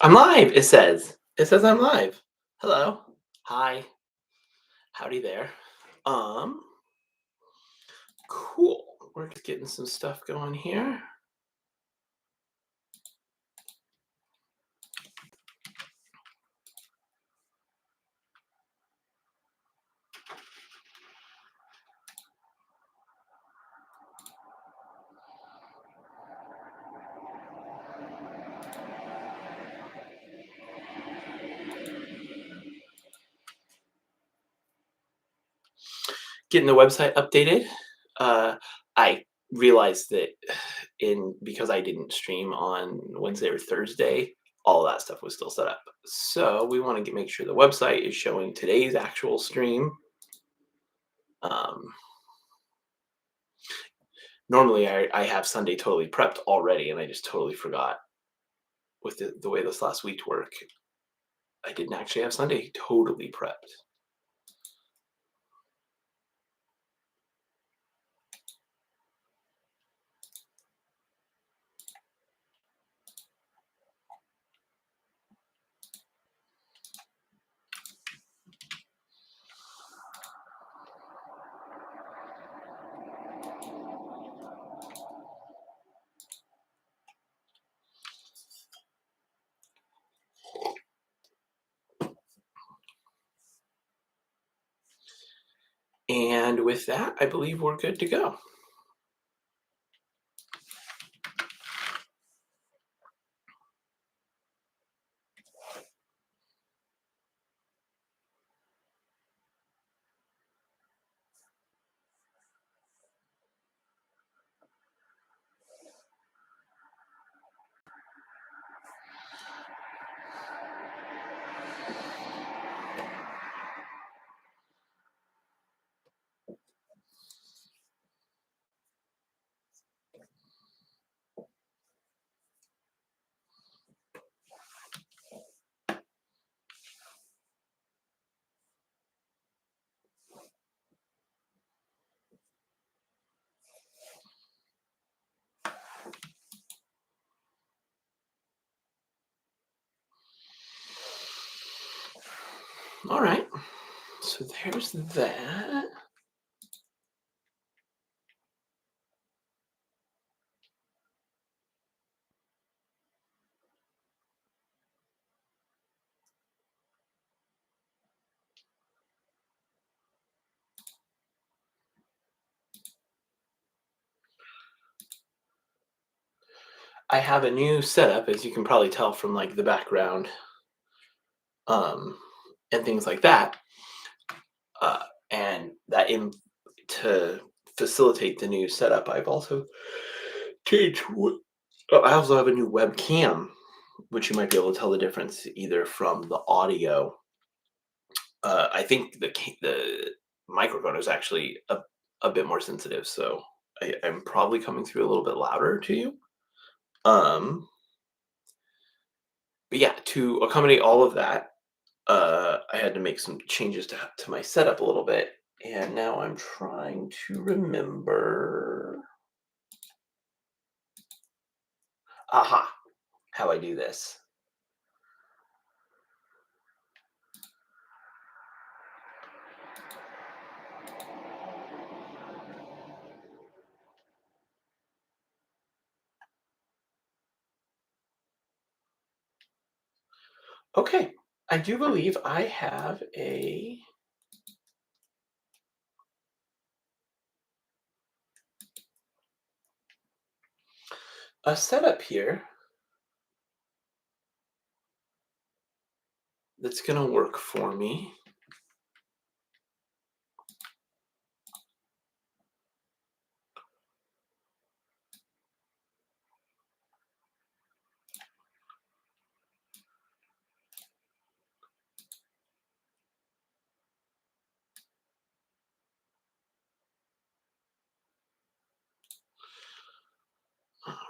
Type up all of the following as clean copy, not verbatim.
I'm live, it says. It says I'm live. Hello. Hi. Howdy there. Um, cool. We're just getting some stuff going here. Getting the website updated. Uh, I realized that in because I didn't stream on Wednesday or Thursday, all of that stuff was still set up. So we want to make sure the website is showing today's actual stream. Um, Normally I have Sunday totally prepped already, and I just totally forgot with the way this last week worked. I didn't actually have Sunday totally prepped. And with that, I believe we're good to go. All right. So there's that. I have a new setup, as you can probably tell from like the background, um, and things like that. Uh, and that in to facilitate the new setup, I've also changed. I also have a new webcam, which you might be able to tell the difference either from the audio. I think the microphone is actually a bit more sensitive, so I'm probably coming through a little bit louder to you. Um, but yeah, to accommodate all of that, I had to make some changes to my setup a little bit, and now I'm trying to remember. Aha, how I do this. Okay, I do believe I have a setup here that's gonna work for me.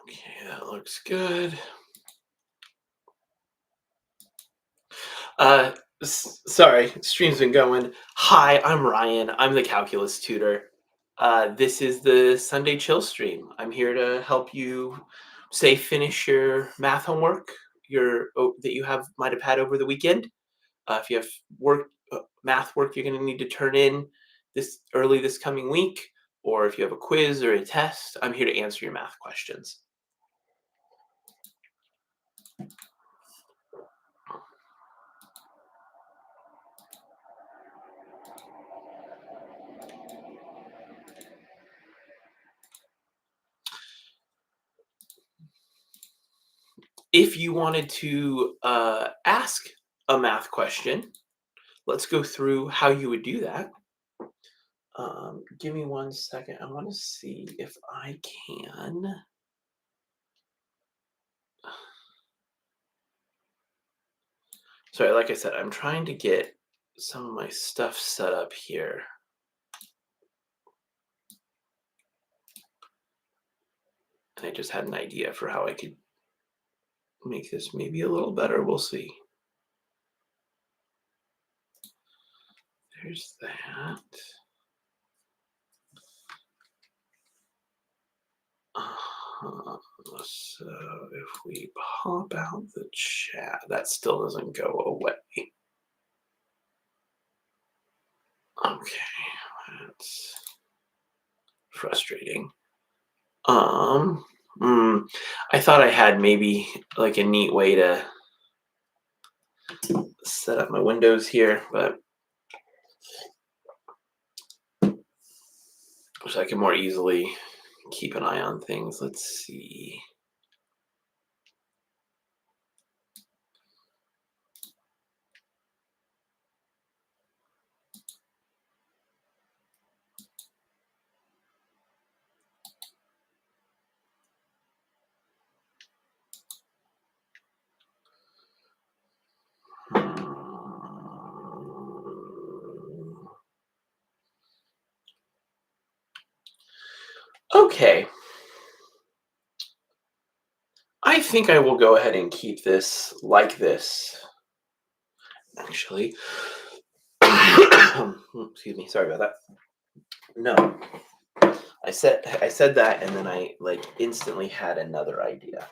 Okay, that looks good. Uh, Sorry, stream's been going. Hi, I'm Ryan. I'm the calculus tutor. This is the Sunday chill stream. I'm here to help you, say, finish your math homework that you might have had over the weekend. If you have math work you're going to need to turn in this coming week, or if you have a quiz or a test, I'm here to answer your math questions. If you wanted to ask a math question, let's go through how you would do that. Give me 1 second. I want to see if I can. Sorry, like I said, I'm trying to get some of my stuff set up here. And I just had an idea for how I could make this maybe a little better. We'll see. There's that. So if we pop out the chat, that still doesn't go away. Okay, that's frustrating. I thought I had maybe like a neat way to set up my windows here, but so I can more easily keep an eye on things. Let's see. Okay. I think I will go ahead and keep this like this. Actually, excuse me. Sorry about that. No, I said that, and then I like instantly had another idea.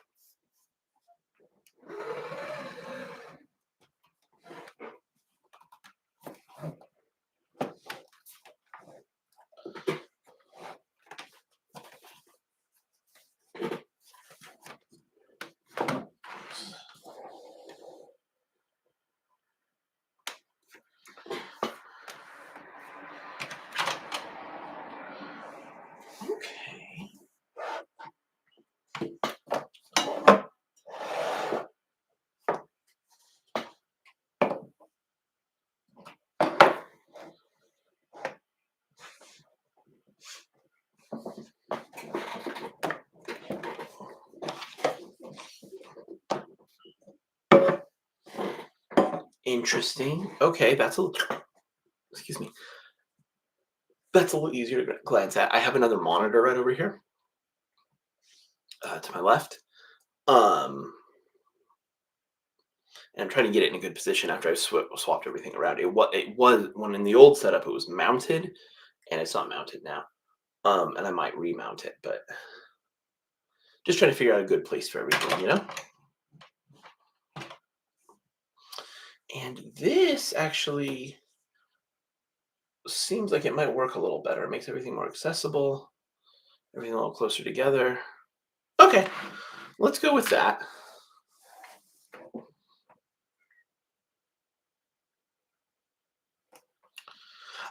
Okay. Interesting. Okay, excuse me. That's a little easier to glance at. I have another monitor right over here to my left. And I'm trying to get it in a good position after I've swapped everything around. It was when in the old setup it was mounted, and it's not mounted now. And I might remount it, but just trying to figure out a good place for everything, you know? And this actually seems like it might work a little better. It makes everything more accessible, everything a little closer together. Okay, let's go with that.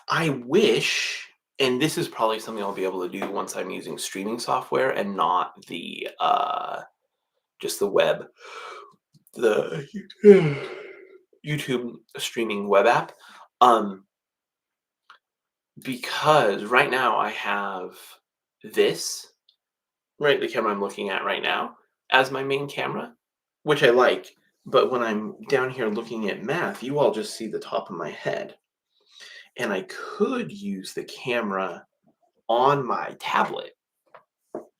I wish, and this is probably something I'll be able to do once I'm using streaming software and not the just the web, the YouTube streaming web app. Because right now I have this, right, the camera I'm looking at right now, as my main camera, which I like. But when I'm down here looking at math, you all just see the top of my head. And I could use the camera on my tablet.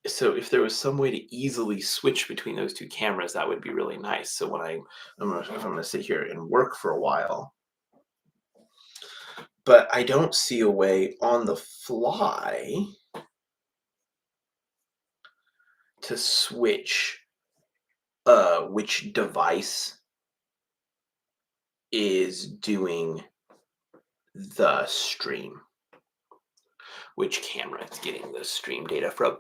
So if there was some way to easily switch between those two cameras, that would be really nice. So when if I'm gonna sit here and work for a while, but I don't see a way on the fly to switch which device is doing the stream, which camera it's getting the stream data from.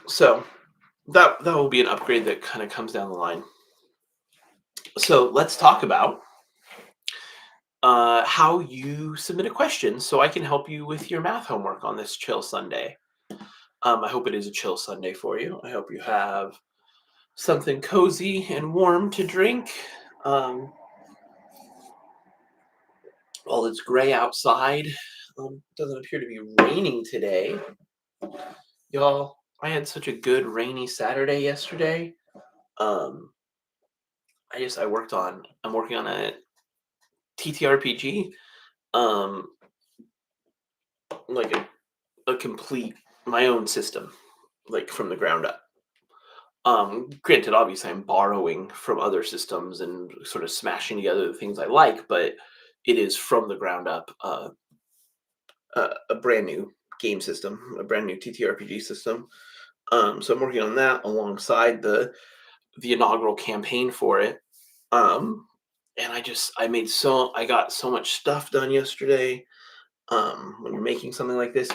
So that will be an upgrade that kind of comes down the line. So let's talk about how you submit a question so I can help you with your math homework on this chill Sunday. I hope it is a chill Sunday for you. I hope you have something cozy and warm to drink. Um, while it's gray outside, doesn't appear to be raining today. Y'all, I had such a good rainy Saturday yesterday. Um, I'm working on a TTRPG, um, like a complete my own system, like from the ground up. Granted, obviously, I'm borrowing from other systems and sort of smashing together the things I like, but it is from the ground up, a brand new game system, a brand new TTRPG system. So I'm working on that alongside the inaugural campaign for it. Um, and I got so much stuff done yesterday. When you're making something like this,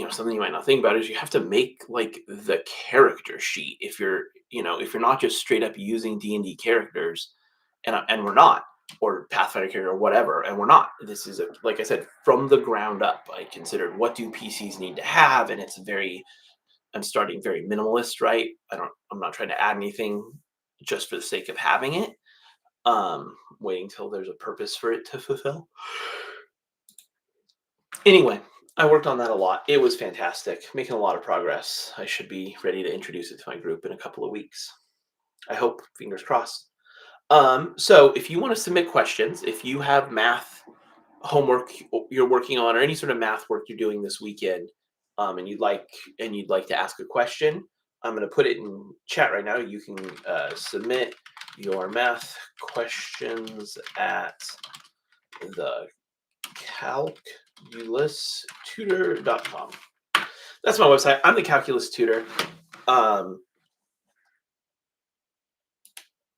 something you might not think about is you have to make like the character sheet if you're not just straight up using D&D characters, and we're not, or Pathfinder character or whatever, and we're not. This is like I said, from the ground up. I considered what do PCs need to have, and I'm starting very minimalist, right? I'm not trying to add anything just for the sake of having it. Waiting till there's a purpose for it to fulfill. Anyway, I worked on that a lot. It was fantastic, making a lot of progress. I should be ready to introduce it to my group in a couple of weeks. I hope, fingers crossed. So if you want to submit questions, if you have math homework you're working on or any sort of math work you're doing this weekend, and you'd like to ask a question, I'm going to put it in chat right now. You can submit your math questions at the calculustutor.com. That's my website. I'm the calculus tutor.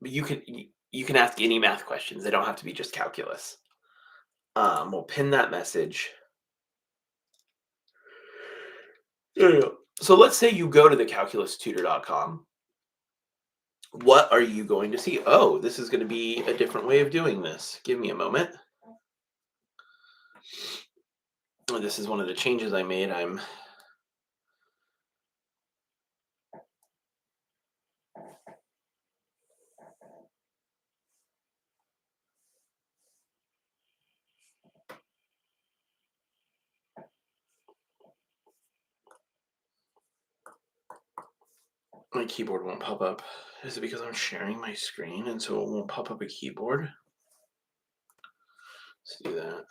You can ask any math questions. They don't have to be just calculus. We'll pin that message. There you go. So let's say you go to the calculustutor.com. What are you going to see? Oh, this is going to be a different way of doing this. Give me a moment. This is one of the changes I made. My keyboard won't pop up. Is it because I'm sharing my screen and so it won't pop up a keyboard? Let's do that.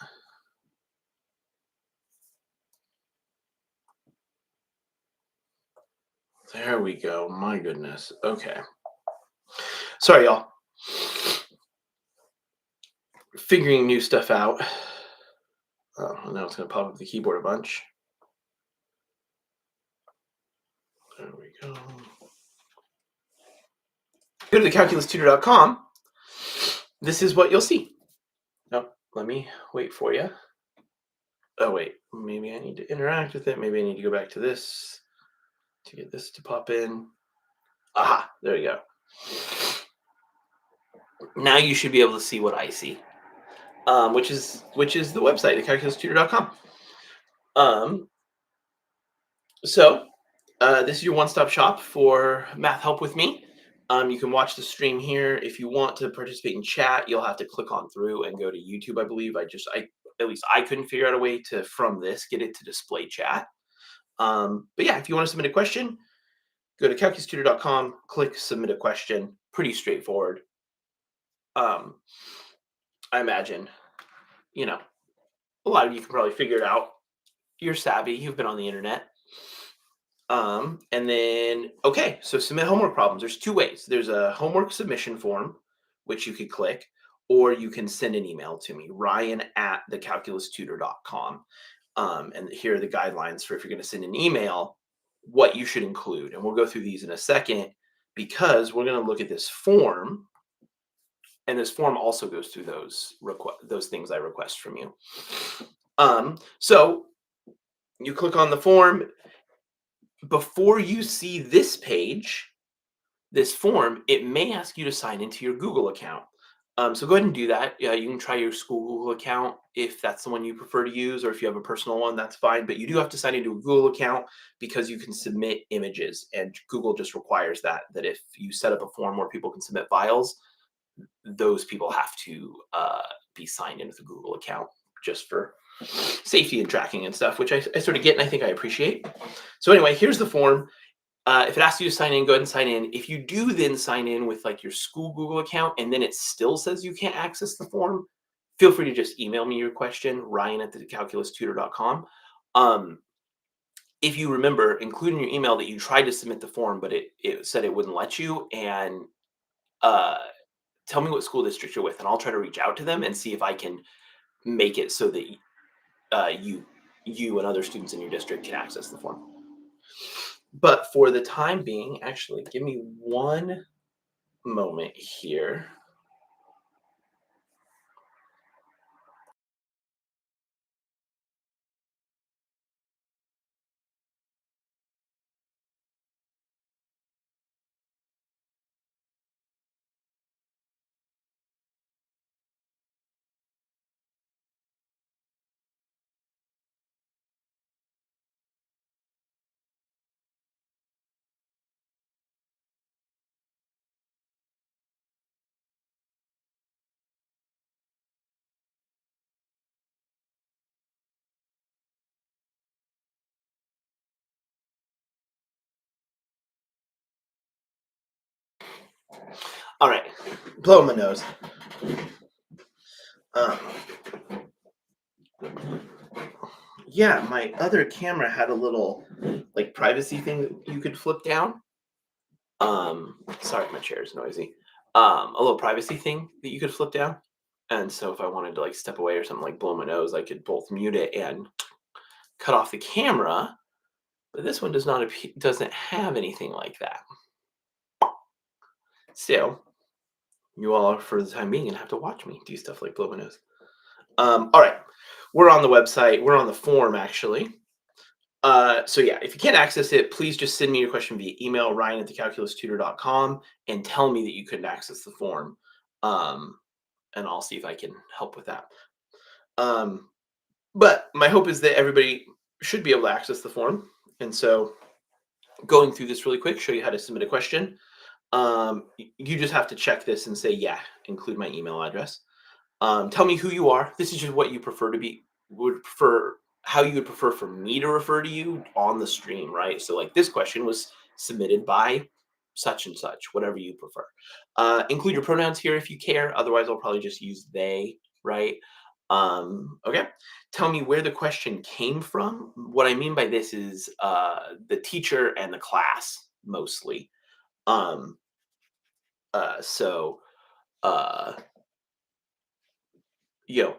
There we go. My goodness. Okay. Sorry, y'all. Figuring new stuff out. Oh, now it's going to pop up the keyboard a bunch. There we go. Go to thecalculustutor.com. This is what you'll see. Oh, let me wait for you. Oh, wait. Maybe I need to interact with it. Maybe I need to go back to this to get this to pop in. Aha, there we go. Now you should be able to see what I see, which is the website, thecalculustutor.com. So this is your one-stop shop for math help with me. You can watch the stream here. If you want to participate in chat, you'll have to click on through and go to YouTube. I believe at least I couldn't figure out a way to from this get it to display chat. But yeah, if you want to submit a question, go to calculustutor.com, click submit a question. Pretty straightforward. I imagine, a lot of you can probably figure it out. You're savvy. You've been on the internet. And then, okay, so submit homework problems. There's two ways. There's a homework submission form, which you could click, or you can send an email to me, ryan@thecalculustutor.com. And here are the guidelines for if you're going to send an email. what you should include. And we'll go through these in a second because we're going to look at this form, and this form also goes through those things I request from you. So you click on the form. Before you see this page, this form, it may ask you to sign into your Google account. So go ahead and do that. Yeah, you can try your school Google account if that's the one you prefer to use, or if you have a personal one, that's fine. But you do have to sign into a Google account because you can submit images, and Google just requires that if you set up a form where people can submit files, those people have to be signed into the Google account just for safety and tracking and stuff, which I sort of get and I think I appreciate. So anyway, here's the form. If it asks you to sign in, go ahead and sign in. If you do then sign in with like your school Google account and then it still says you can't access the form, feel free to just email me your question, ryan@thecalculustutor.com. If you remember, include in your email that you tried to submit the form, but it said it wouldn't let you, and uh, tell me what school district you're with, and I'll try to reach out to them and see if I can make it so that you and other students in your district can access the form. But for the time being, actually, give me one moment here. All right, blow my nose. Um, yeah, my other camera had a little like privacy thing that you could flip down. Sorry, my chair is noisy. A little privacy thing that you could flip down. And so if I wanted to like step away or something, like blow my nose, I could both mute it and cut off the camera. But this one doesn't have anything like that. So you all are, for the time being, gonna have to watch me do stuff like blow my nose. All right, we're on the website. We're on the form actually. So yeah, if you can't access it, please just send me your question via email, ryan@thecalculustutor.com, and tell me that you couldn't access the form. Um, and I'll see if I can help with that. Um, but my hope is that everybody should be able to access the form. And so going through this really quick, show you how to submit a question. You just have to check this and say, yeah, include my email address. Tell me who you are. This is just what you would prefer, how you would prefer for me to refer to you on the stream, right? So like this question was submitted by such and such, whatever you prefer. Include your pronouns here if you care. Otherwise, I'll probably just use they, right? Okay. Tell me where the question came from. What I mean by this is the teacher and the class mostly. Um, so, uh, you know,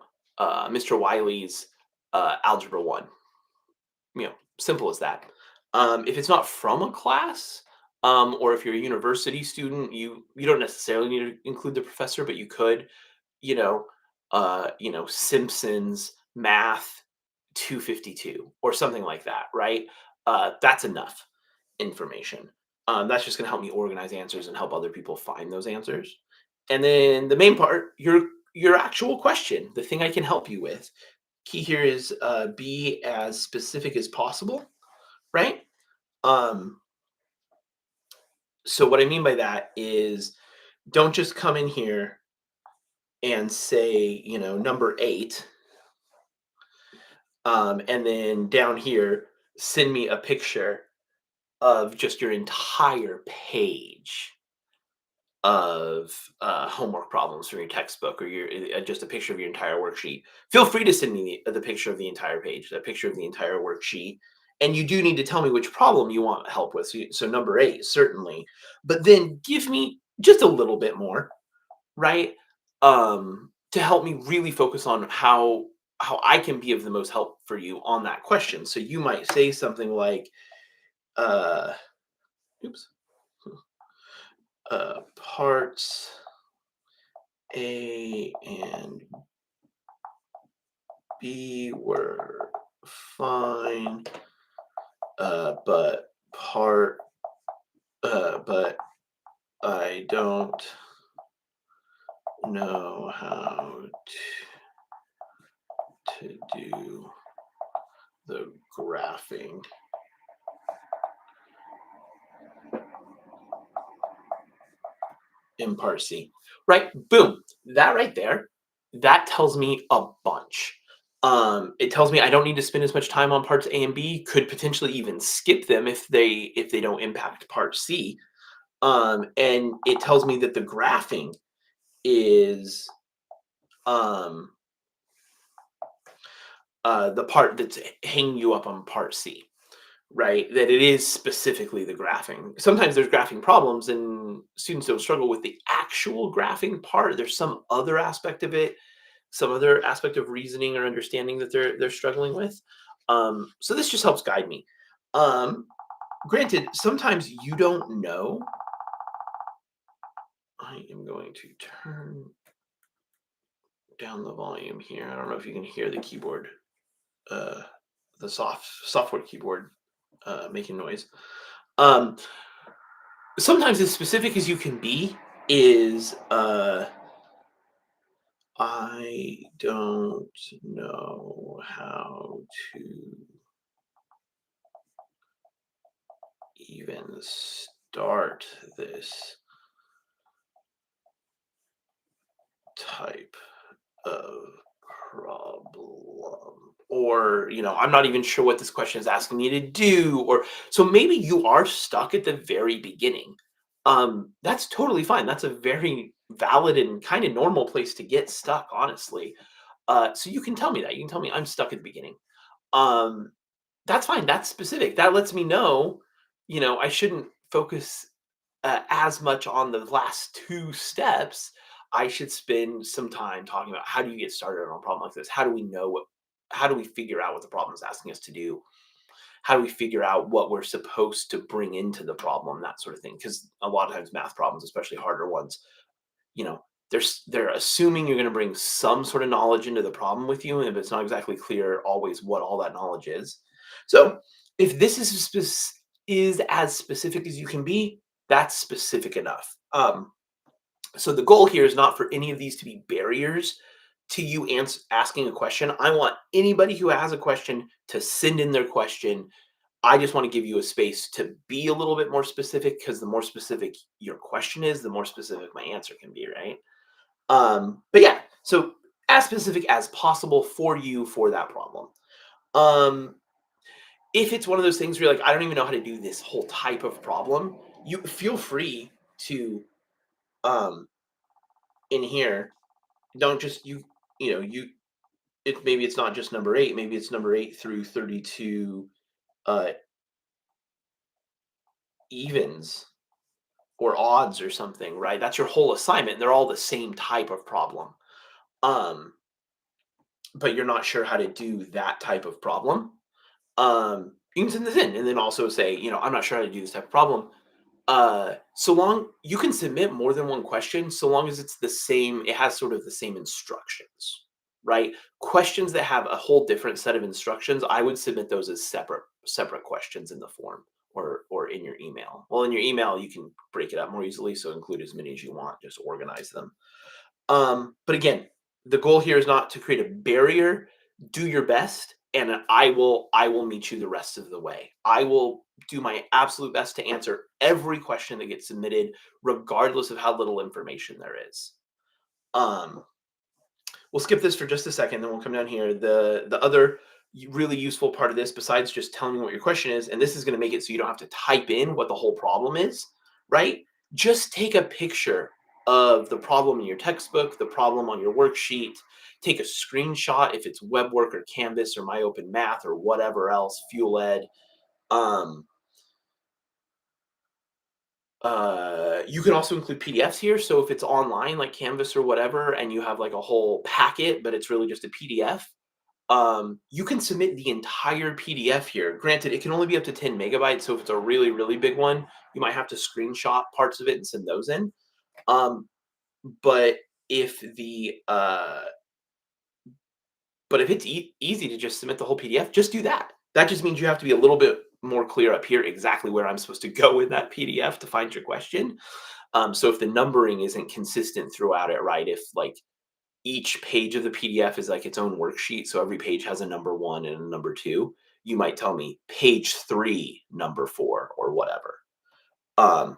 Mr. Wiley's Algebra 1. Simple as that. If it's not from a class, or if you're a university student, you don't necessarily need to include the professor, but you could, you know, Simpsons Math 252 or something like that, right? That's enough information. That's just going to help me organize answers and help other people find those answers. And then the main part, your actual question, the thing I can help you with. Key here is be as specific as possible, right? Um, so what I mean by that is don't just come in here and say, number 8, and then down here, send me a picture of just your entire page of homework problems from your textbook, or just a picture of your entire worksheet. Feel free to send me the picture of the entire page, the picture of the entire worksheet. And you do need to tell me which problem you want help with. So number 8, certainly. But then give me just a little bit more, right? To help me really focus on how I can be of the most help for you on that question. So you might say something like, uh, oops, parts A and B were fine, but but I don't know how to do the graphing in part C. Right? Boom. That right there, that tells me a bunch. It tells me I don't need to spend as much time on parts A and B, could potentially even skip them if they don't impact part C. And it tells me that the graphing is um the part that's hanging you up on part C, right? That it is specifically the graphing. Sometimes there's graphing problems and students don't struggle with the actual graphing part. There's some other aspect of it, some other aspect of reasoning or understanding that they're struggling with. So this just helps guide me. Um, Granted, sometimes you don't know. I am going to turn down the volume here. I don't know if you can hear the keyboard, uh, the software keyboard making noise. Um, Sometimes as specific as you can be is I don't know how to even start this type of problem. Or, I'm not even sure what this question is asking me to do. Or so maybe you are stuck at the very beginning. That's totally fine. That's a very valid and kind of normal place to get stuck, honestly. So you can tell me that. You can tell me I'm stuck at the beginning. Um, that's fine. That's specific. That lets me know, I shouldn't focus as much on the last two steps. I should spend some time talking about how do you get started on a problem like this? How do we figure out what the problem is asking us to do? How do we figure out what we're supposed to bring into the problem? That sort of thing. Because a lot of times math problems, especially harder ones, you know, they're assuming you're going to bring some sort of knowledge into the problem with you, and it's not exactly clear always what all that knowledge is. So if this is as specific as you can be, that's specific enough. So the goal here is not for any of these to be barriers to you asking a question. I want anybody who has a question to send in their question. I just want to give you a space to be a little bit more specific, because the more specific your question is, the more specific my answer can be, right? But yeah, so as specific as possible for you for that problem. Um, if it's one of those things where you're like, I don't even know how to do this whole type of problem, you feel free to um in here, don't just you know, you it maybe it's not just number 8, maybe it's number 8 through 32 uh evens or odds or something, right? That's your whole assignment. They're all the same type of problem. Um, but you're not sure how to do that type of problem. You can send this in and then also say, I'm not sure how to do this type of problem. So long you can submit more than one question, so long as it's the same, it has sort of the same instructions, right? Questions that have a whole different set of instructions, I would submit those as separate questions in the form or in your email. Well, in your email, you can break it up more easily, so include as many as you want, just organize them. But again, the goal here is not to create a barrier. Do your best, and I will meet you the rest of the way. I will do my absolute best to answer every question that gets submitted, regardless of how little information there is. Um, we'll skip this for just a second, then we'll come down here. The other really useful part of this, besides just telling me what your question is, and this is going to make it so you don't have to type in what the whole problem is, right? Just take a picture of the problem in your textbook, the problem on your worksheet. Take a screenshot if it's WebWork or Canvas or MyOpenMath or whatever else, Fuel Ed. Um, you can also include PDFs here. So if it's online, like Canvas or whatever, and you have like a whole packet, but it's really just a PDF, You can submit the entire PDF here. Granted, it can only be up to 10 megabytes. So if it's a really, really big one, you might have to screenshot parts of it and send those in. Um, but if the but if it's easy to just submit the whole PDF, just do that. That just means you have to be a little bit more clear up here exactly where I'm supposed to go in that PDF to find your question. So if the numbering isn't consistent throughout it, right? If like each page of the PDF is like its own worksheet, so every page has a number one and a number two, you might tell me page three, number four, or whatever. Um,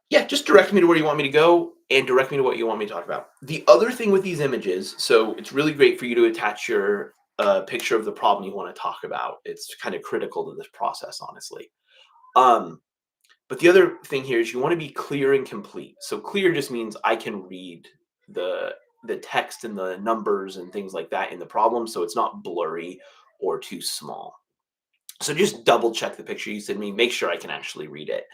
yeah, just direct me to where you want me to go and direct me to what you want me to talk about. The other thing with these images, so it's really great for you to attach your picture of the problem you want to talk about. It's kind of critical to this process, honestly. Um, but the other thing here is you want to be clear and complete. So clear just means I can read the the text and the numbers and things like that in the problem, so it's not blurry or too small. So just double check the picture you send me, make sure I can actually read it.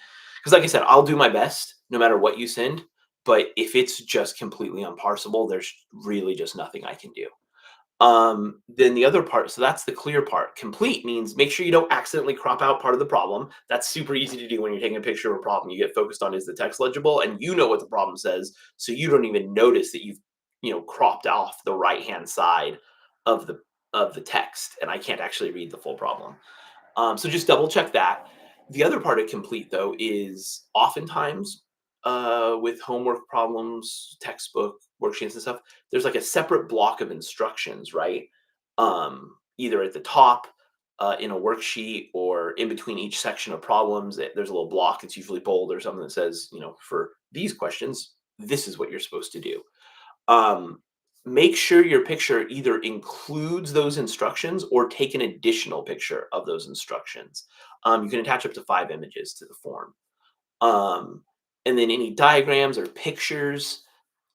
Because like I said, I'll do my best no matter what you send, but if it's just completely unparsable, there's really just nothing I can do. Then the other part, so that's the clear part. Complete means make sure you don't accidentally crop out part of the problem. That's super easy to do when you're taking a picture of a problem. You get focused on is the text legible, and you know what the problem says, so you don't even notice that you've cropped off the right hand side of the text, and I can't actually read the full problem. So just double check that. The other part of complete though is oftentimes with homework problems, textbook worksheets and stuff, there's like a separate block of instructions, right? Either at the top in a worksheet or in between each section of problems, there's a little block. It's usually bold or something that says, for these questions, this is what you're supposed to do. um, Make sure your picture either includes those instructions or take an additional picture of those instructions. You can attach up to 5 images to the form. Um, and then any diagrams or pictures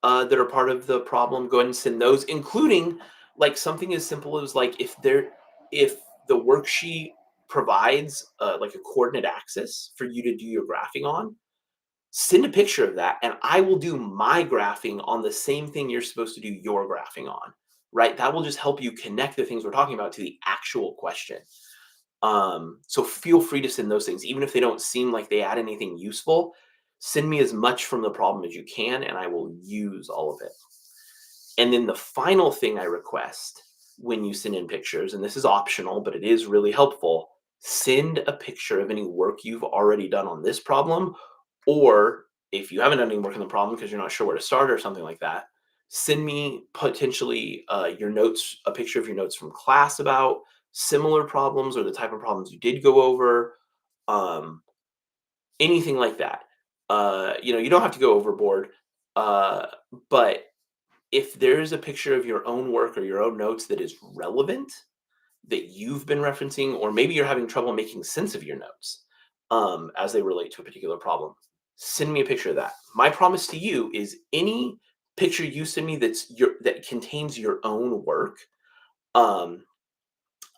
that are part of the problem, go ahead and send those, including like something as simple as like if the worksheet provides like a coordinate axis for you to do your graphing on, send a picture of that and I will do my graphing on the same thing you're supposed to do your graphing on, right? That will just help you connect the things we're talking about to the actual question. So feel free to send those things, even if they don't seem like they add anything useful. Send me as much from the problem as you can, and I will use all of it. And then the final thing I request when you send in pictures, and this is optional, but it is really helpful, send a picture of any work you've already done on this problem. Or if you haven't done any work on the problem because you're not sure where to start or something like that, send me potentially your notes, a picture of your notes from class about similar problems or the type of problems you did go over, um, anything like that. You don't have to go overboard, uh, but if there's a picture of your own work or your own notes that is relevant, that you've been referencing, or maybe you're having trouble making sense of your notes as they relate to a particular problem, send me a picture of that. My promise to you is any picture you send me that contains your own work, um,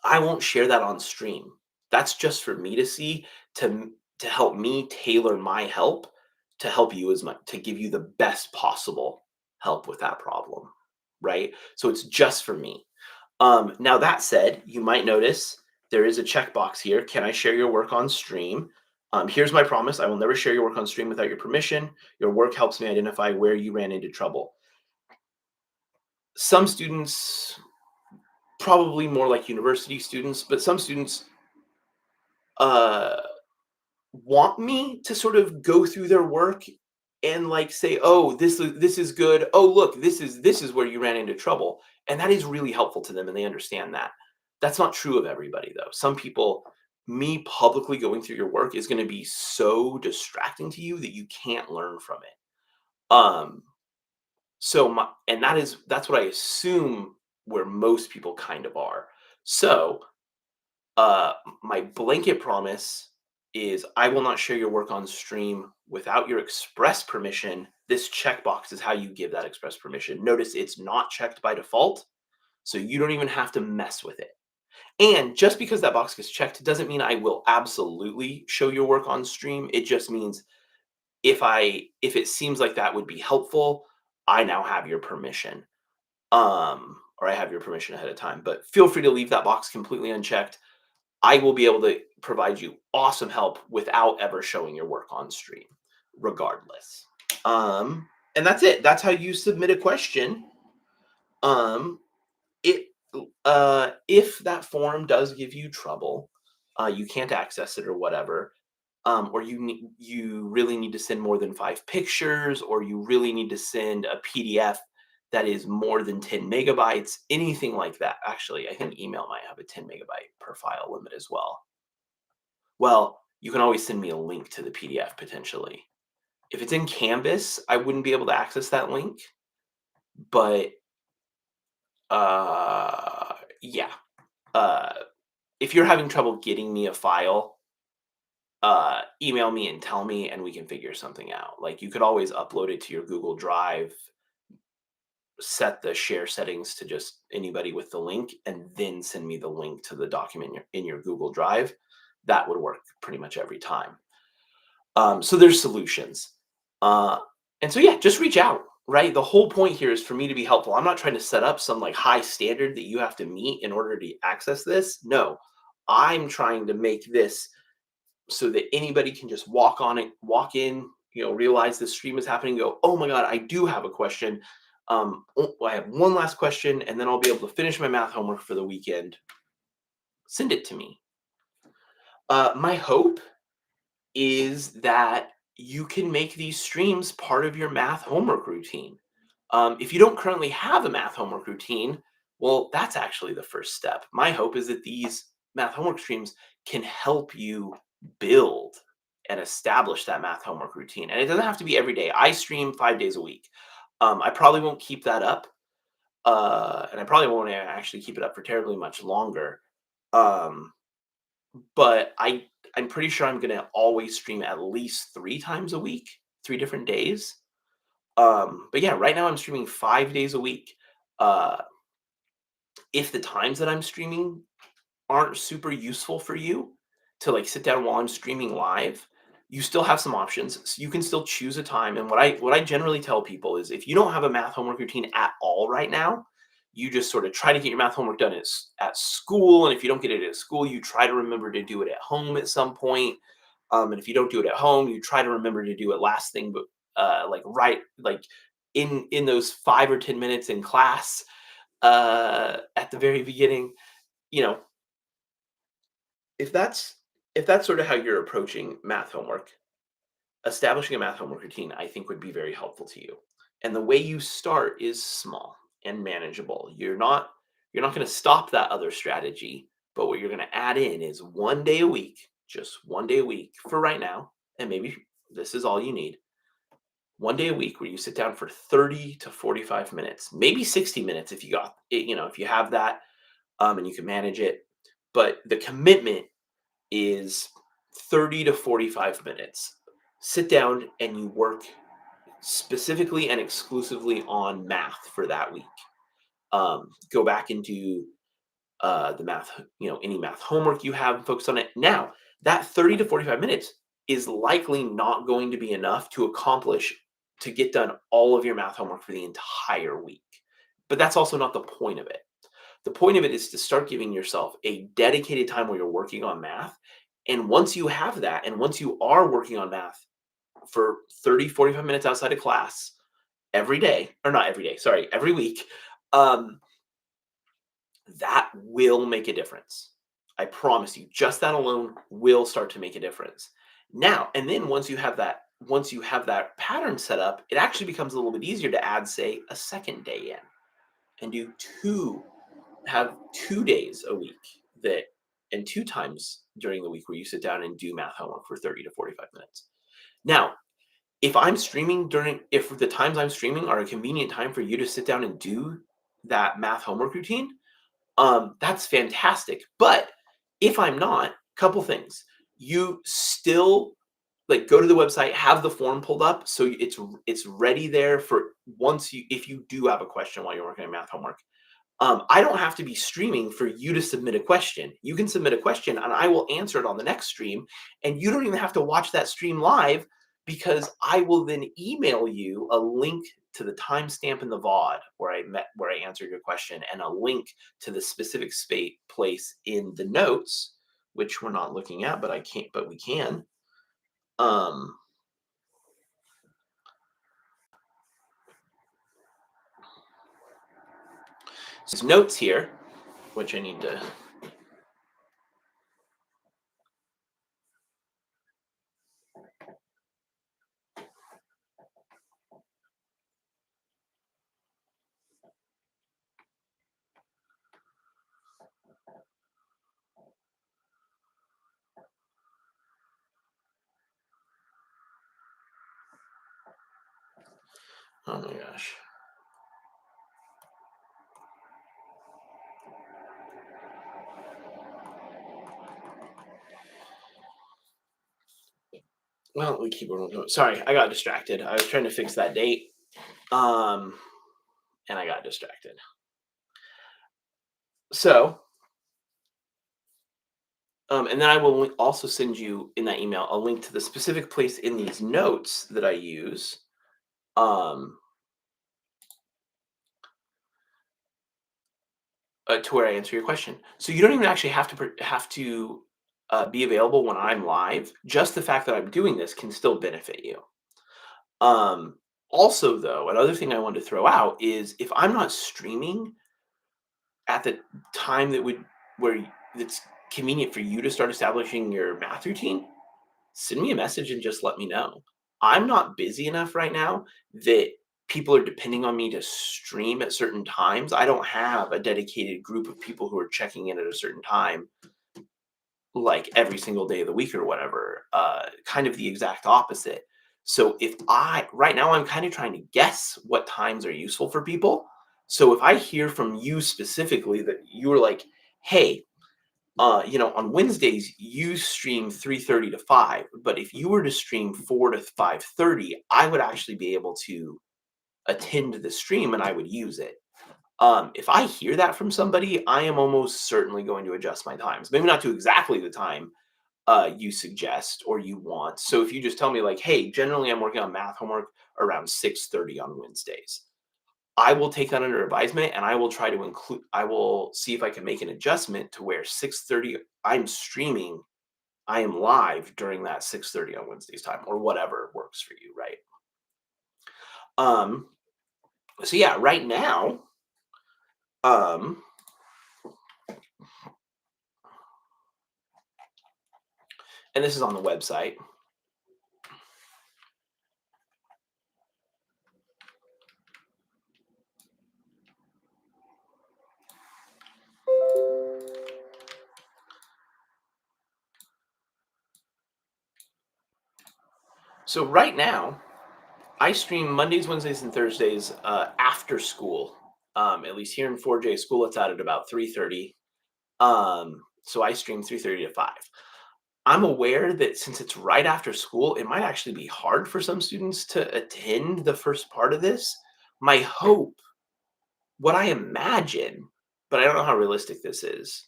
I won't share that on stream. That's just for me to see, to help me tailor my help to help you as much, to give you the best possible help with that problem, right? So it's just for me. Now that said, you might notice there is a checkbox here. Can I share your work on stream? Here's my promise. I will never share your work on stream without your permission. Your work helps me identify where you ran into trouble. Some students, probably more like university students, but some students uh, want me to sort of go through their work and like say, "Oh, this is good. Oh, look, this is where you ran into trouble." And that is really helpful to them and they understand that. That's not true of everybody though. Some people, me publicly going through your work is going to be so distracting to you that you can't learn from it. And that's what I assume where most people kind of are. So, uh, my blanket promise is I will not share your work on stream without your express permission. This checkbox is how you give that express permission. Notice it's not checked by default, so you don't even have to mess with it. And just because that box gets checked doesn't mean I will absolutely show your work on stream. It just means if it seems like that would be helpful, I now have your permission. or I have your permission ahead of time. But feel free to leave that box completely unchecked. I will be able to provide you awesome help without ever showing your work on stream, regardless. And that's it. That's how you submit a question. Um, it if that form does give you trouble, you can't access it or whatever, or you really need to send more than 5 pictures, or you really need to send a PDF that is more than 10 megabytes, anything like that. Actually, I think email might have a 10 megabyte per file limit as well. Well, you can always send me a link to the PDF potentially. If it's in Canvas, I wouldn't be able to access that link, but yeah. Uh, if you're having trouble getting me a file, email me and tell me, and we can figure something out. Like, you could always upload it to your Google Drive, set the share settings to just anybody with the link, and then send me the link to the document in your Google Drive. That would work pretty much every time. So there's solutions. And so, yeah, just reach out, right? The whole point here is for me to be helpful. I'm not trying to set up some like high standard that you have to meet in order to access this. No, I'm trying to make this so that anybody can just walk on it, walk in, realize the stream is happening, go, oh my God, I do have a question. I have one last question, and then I'll be able to finish my math homework for the weekend. Send it to me. My hope is that you can make these streams part of your math homework routine. If you don't currently have a math homework routine, well, that's actually the first step. My hope is that these math homework streams can help you build and establish that math homework routine. And it doesn't have to be every day. I stream 5 days a week. I probably won't keep that up. And I probably won't actually keep it up for terribly much longer. But I'm pretty sure I'm gonna always stream at least 3 times a week, 3 different days. But yeah, right now I'm streaming 5 days a week. Uh, if the times that I'm streaming aren't super useful for you to like sit down while I'm streaming live, you still have some options. So you can still choose a time. And what I generally tell people is if you don't have a math homework routine at all right now, you just sort of try to get your math homework done at school. And if you don't get it at school, you try to remember to do it at home at some point. And if you don't do it at home, you try to remember to do it last thing, but like in those 5 or 10 minutes in class at the very beginning. You know, if that's sort of how you're approaching math homework, establishing a math homework routine, I think would be very helpful to you. And the way you start is small and manageable. You're not going to stop that other strategy, but what you're going to add in is 1 day a week, just 1 day a week for right now, and maybe this is all you need. 1 day a week where you sit down for 30 to 45 minutes, maybe 60 minutes if you got it, if you have that, and you can manage it. But the commitment is 30 to 45 minutes. Sit down and you work specifically and exclusively on math for that week. Go back into the math, any math homework you have, focus on it. Now, that 30 to 45 minutes is likely not going to be enough to get done all of your math homework for the entire week. But that's also not the point of it. The point of it is to start giving yourself a dedicated time where you're working on math. And once you have that, and once you are working on math for 30, 45 minutes outside of class every day, or not every day, sorry, every week, that will make a difference. I promise you, just that alone will start to make a difference. Now, and then once you have that pattern set up, it actually becomes a little bit easier to add, say, a second day in and have 2 days a week and 2 times during the week where you sit down and do math homework for 30 to 45 minutes. Now, if the times I'm streaming are a convenient time for you to sit down and do that math homework routine, that's fantastic. But if I'm not, couple things. You still go to the website, have the form pulled up so it's ready there for if you do have a question while you're working on math homework. I don't have to be streaming for you to submit a question. You can submit a question and I will answer it on the next stream. And you don't even have to watch that stream live because I will then email you a link to the timestamp in the VOD where I answered your question, and a link to the specific place in the notes, which we're not looking at, but I can't. But we can. Um, so notes here, which I need to. Oh my gosh. Well, we keep on going. Sorry, I got distracted. I was trying to fix that date, um, and I got distracted. So, and then I will also send you in that email a link to the specific place in these notes that I use, um, to where I answer your question. So you don't even actually have to be available when I'm live. Just the fact that I'm doing this can still benefit you. Um, Also, though, another thing I wanted to throw out is if I'm not streaming at the time that's convenient for you to start establishing your math routine, send me a message and just let me know. I'm not busy enough right now that people are depending on me to stream at certain times. I don't have a dedicated group of people who are checking in at a certain time, like every single day of the week or whatever. Kind of the exact opposite. So if right now, I'm kind of trying to guess what times are useful for people. So if I hear from you specifically that you were like, hey, on Wednesdays you stream 3:30 to 5, but if you were to stream 4 to 5:30, I would actually be able to attend the stream and I would use it. If I hear that from somebody, I am almost certainly going to adjust my times. Maybe not to exactly the time you suggest or you want. So if you just tell me like, hey, generally I'm working on math homework around 6:30 on Wednesdays. I will take that under advisement and I will try to I will see if I can make an adjustment to where 6:30 I'm streaming, I am live during that 6:30 on Wednesday's time or whatever works for you, right? Um so yeah, right now, um and this is on the website. So right now, I stream Mondays, Wednesdays, and Thursdays after school. At least here in 4J school, it's out at about 3:30. So I stream 3:30 to 5. I'm aware that since it's right after school, it might actually be hard for some students to attend the first part of this. My hope, what I imagine, but I don't know how realistic this is.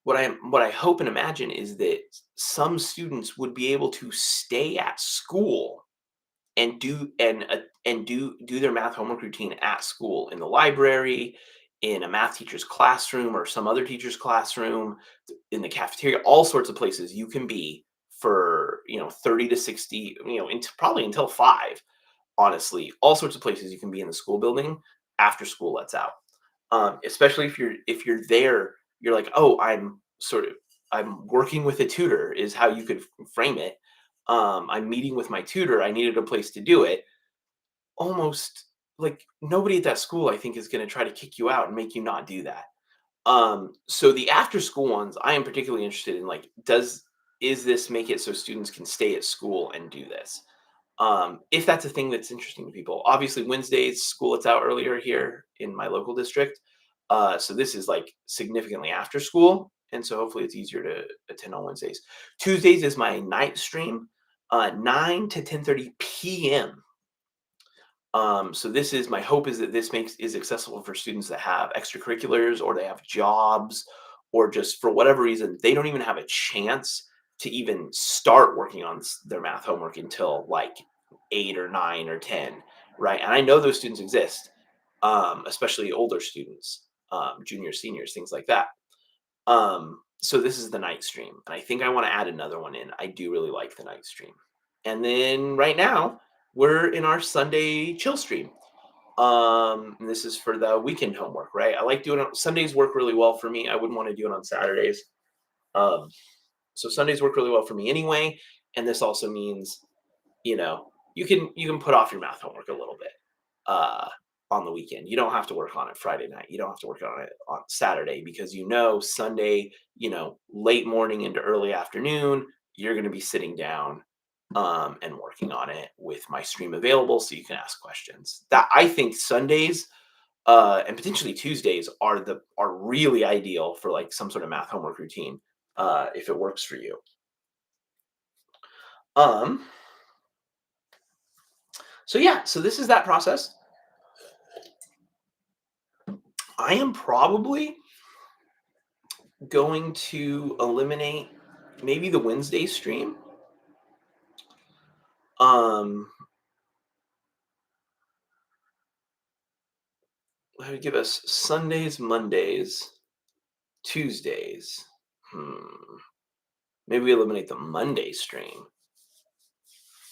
What I hope and imagine is that some students would be able to stay at school and do their math homework routine at school in the library, in a math teacher's classroom or some other teacher's classroom, in the cafeteria, all sorts of places you can be for 30 to 60, probably until 5. Honestly, all sorts of places you can be in the school building after school lets out. Especially if you're there, you're like, oh, I'm working with a tutor is how you could frame it. I'm meeting with my tutor. I needed a place to do it. Almost like nobody at that school, I think, is going to try to kick you out and make you not do that. So the after school ones, I am particularly interested in, like, is this make it so students can stay at school and do this? If that's a thing that's interesting to people. Obviously, Wednesdays school it's out earlier here in my local district. So this is like significantly after school. And so hopefully it's easier to attend on Wednesdays. Tuesdays is my night stream, 9 to 10:30 p.m. So this is my hope is that this makes is accessible for students that have extracurriculars or they have jobs or just for whatever reason they don't even have a chance to even start working on their math homework until like 8 or 9 or 10, right? And I know those students exist, especially older students, juniors, seniors, things like that. So this is the night stream, and I think I want to add another one in. I do really like the night stream. And then right now we're in our Sunday chill stream. And this is for the weekend homework, right? I like doing it. Sundays work really well for me. I wouldn't want to do it on Saturdays. Um, so Sundays work really well for me anyway. And this also means, you can put off your math homework a little bit uh, on the weekend. You don't have to work on it Friday night. You don't have to work on it on Saturday because Sunday, late morning into early afternoon, you're going to be sitting down and working on it with my stream available so you can ask questions. That I think Sundays and potentially Tuesdays are really ideal for like some sort of math homework routine if it works for you. Um, so yeah, so this is that process. I am probably going to eliminate maybe the Wednesday stream. Um, I would give us Sundays, Mondays, Tuesdays. Maybe we eliminate the Monday stream.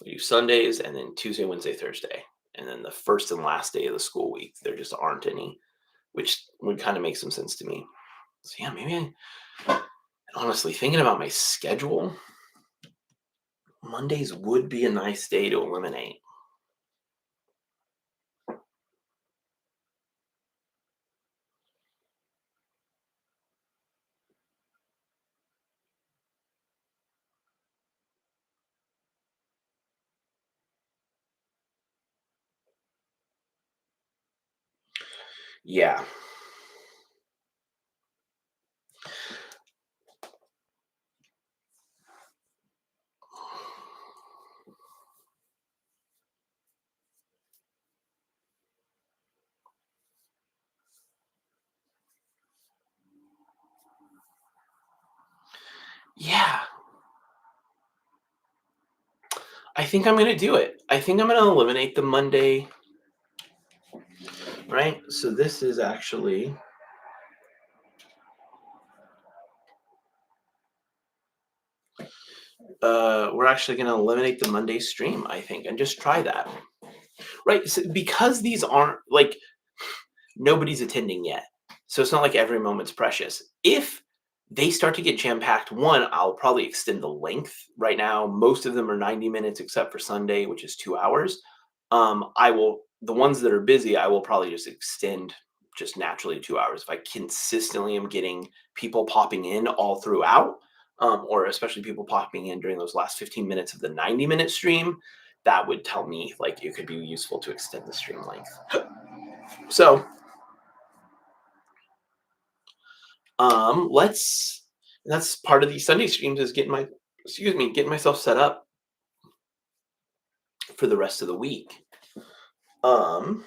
We do Sundays and then Tuesday, Wednesday, Thursday. And then the first and last day of the school week, there just aren't any, which would kind of make some sense to me. So yeah, honestly, thinking about my schedule, Mondays would be a nice day to eliminate. Yeah. Yeah. I think I'm going to do it. I think I'm going to eliminate the Monday, right? So this is actually, we're actually going to eliminate the Monday stream, I think, and just try that. Right? So because these aren't like nobody's attending yet. So it's not like every moment's precious. If they start to get jam packed, one, I'll probably extend the length. Right now, most of them are 90 minutes except for Sunday, which is 2 hours. The ones that are busy, I will probably just extend just naturally 2 hours. If I consistently am getting people popping in all throughout, or especially people popping in during those last 15 minutes of the 90-minute stream, that would tell me like it could be useful to extend the stream length. So let's that's part of these Sunday streams is getting myself set up for the rest of the week. Um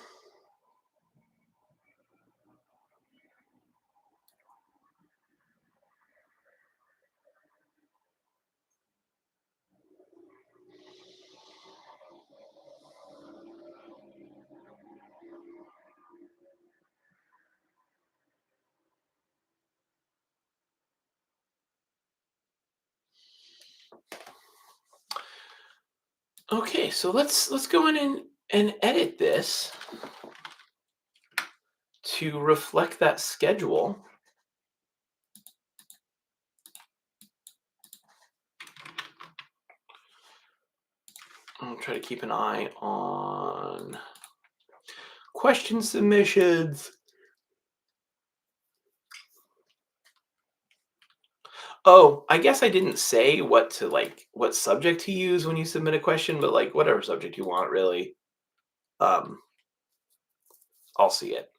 okay, so let's go in and edit this to reflect that schedule. I'll try to keep an eye on question submissions. Oh, I guess I didn't say what subject to use when you submit a question, but like whatever subject you want, really. Um, I'll see it.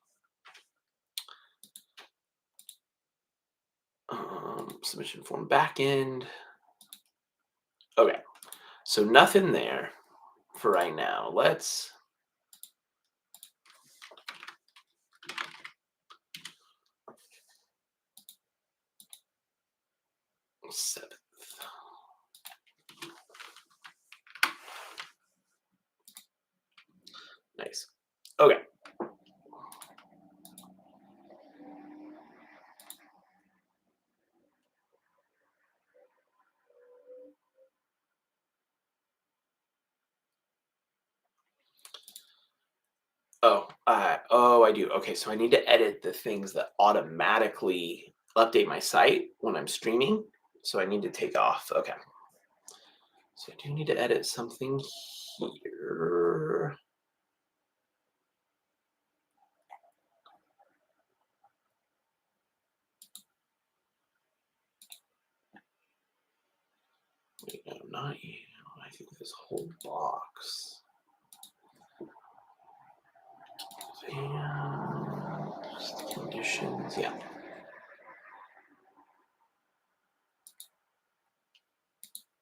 Submission form backend. Okay, so nothing there for right now. Let's 7th. Nice. Okay. I do. Okay, so I need to edit the things that automatically update my site when I'm streaming. So I need to take off. Okay. So I do need to edit something here. Wait, no, not you. I think this whole box. And conditions, yeah.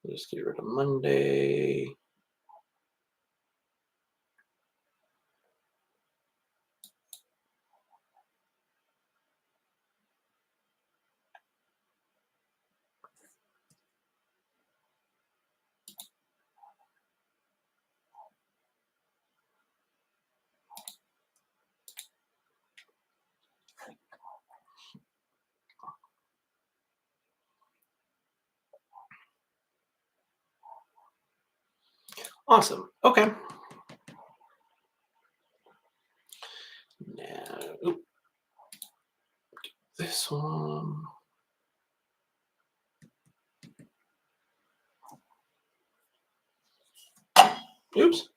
Just get rid of Monday. Awesome. Okay. Now, this one. Oops.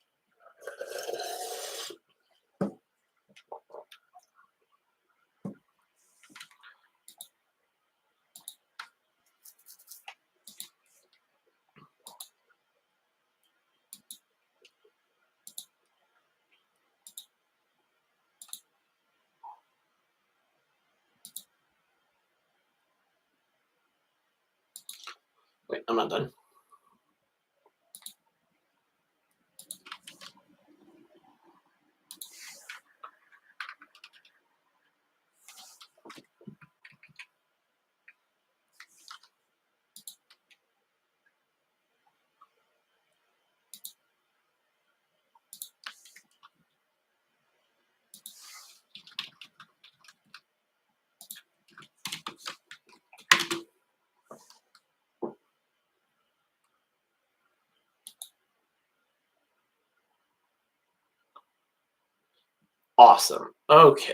Wait, I'm not done. Awesome. Okay.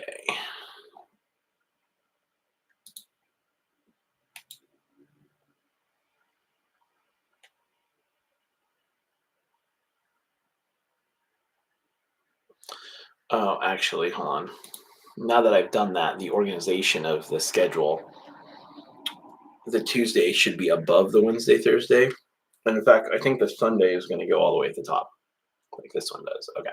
Oh, actually, hold on. Now that I've done that, the organization of the schedule, the Tuesday should be above the Wednesday, Thursday. And in fact, I think the Sunday is going to go all the way at the top, like this one does. Okay.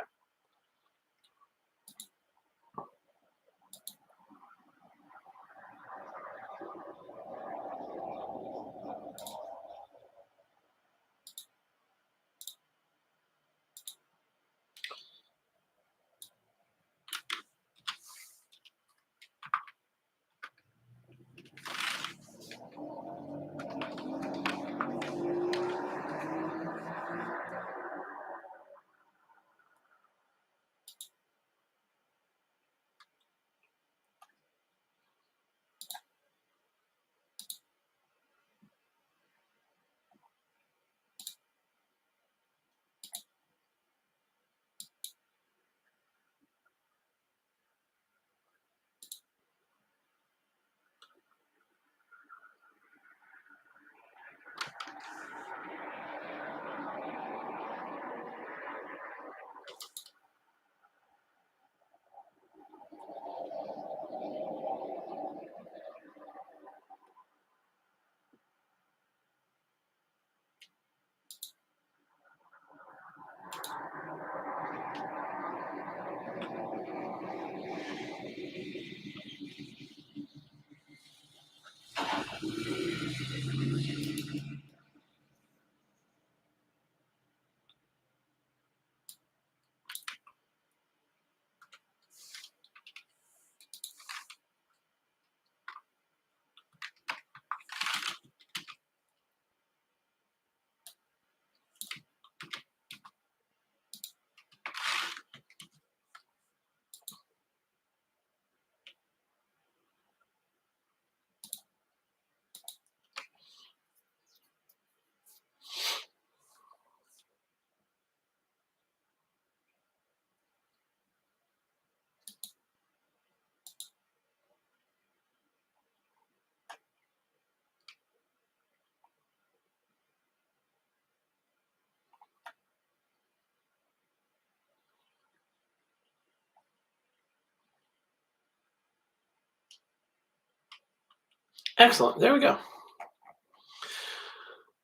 Excellent. There we go.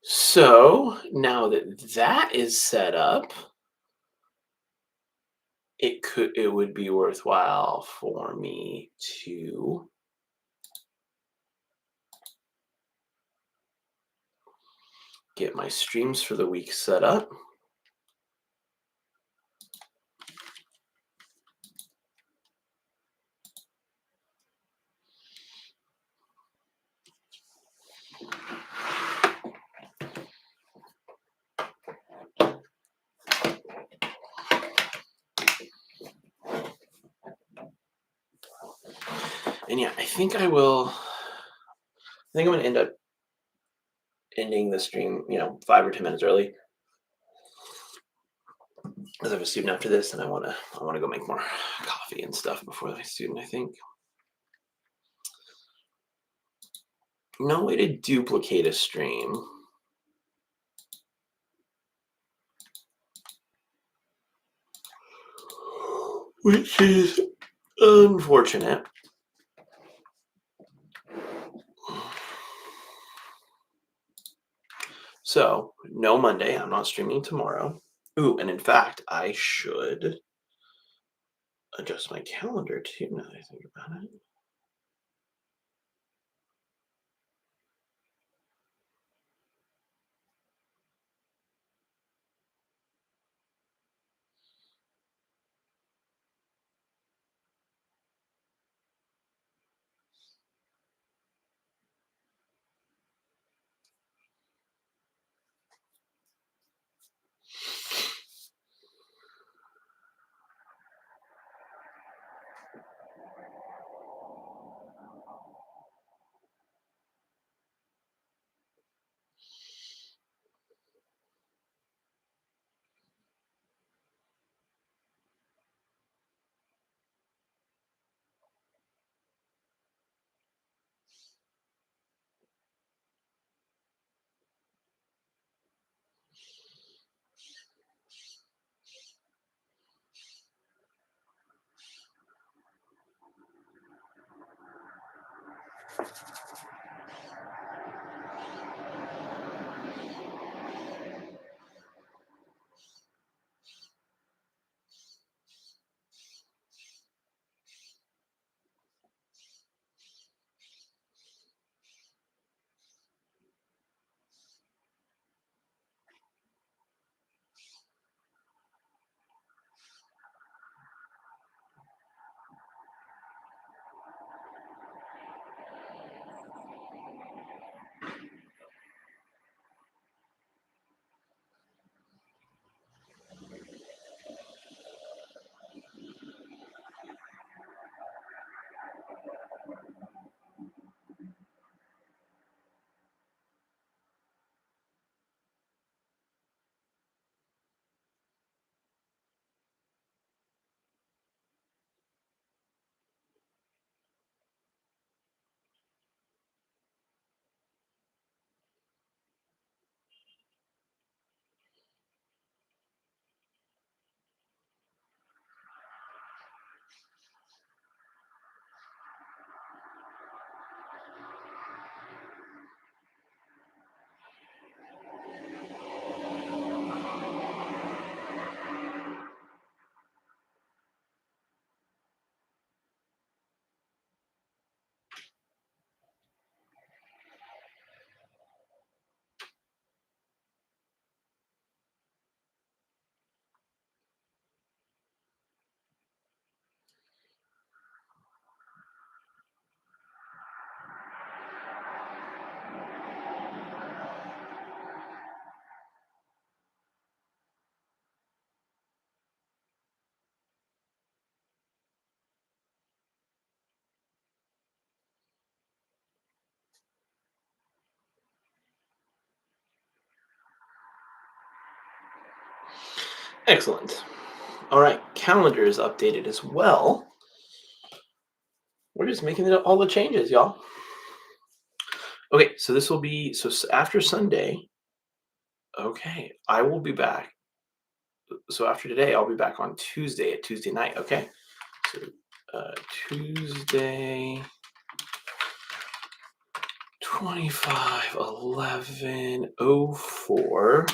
So now that that is set up, it would be worthwhile for me to get my streams for the week set up. And yeah, I think I'm going to end up ending the stream, 5 or 10 minutes early, because I have a student after this, and I want to go make more coffee and stuff before my student. I think no way to duplicate a stream, which is unfortunate. So no Monday. I'm not streaming tomorrow. Ooh, and in fact, I should adjust my calendar too. Now that I think about it. Excellent. All right, calendar is updated as well. We're just making all the changes, y'all. Okay, so this will be after Sunday. Okay, I will be back. So after today, I'll be back on Tuesday at Tuesday night. Okay, so Tuesday 251104.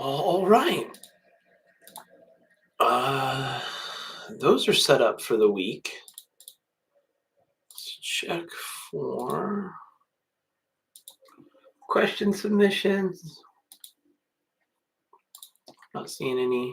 All right. Uh, those are set up for the week. Let's check for question submissions. Not seeing any.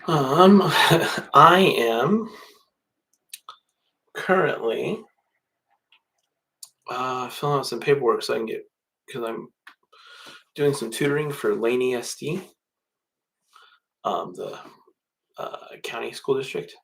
I am currently filling out some paperwork so I can get because I'm doing some tutoring for Lane ESD, the county school district.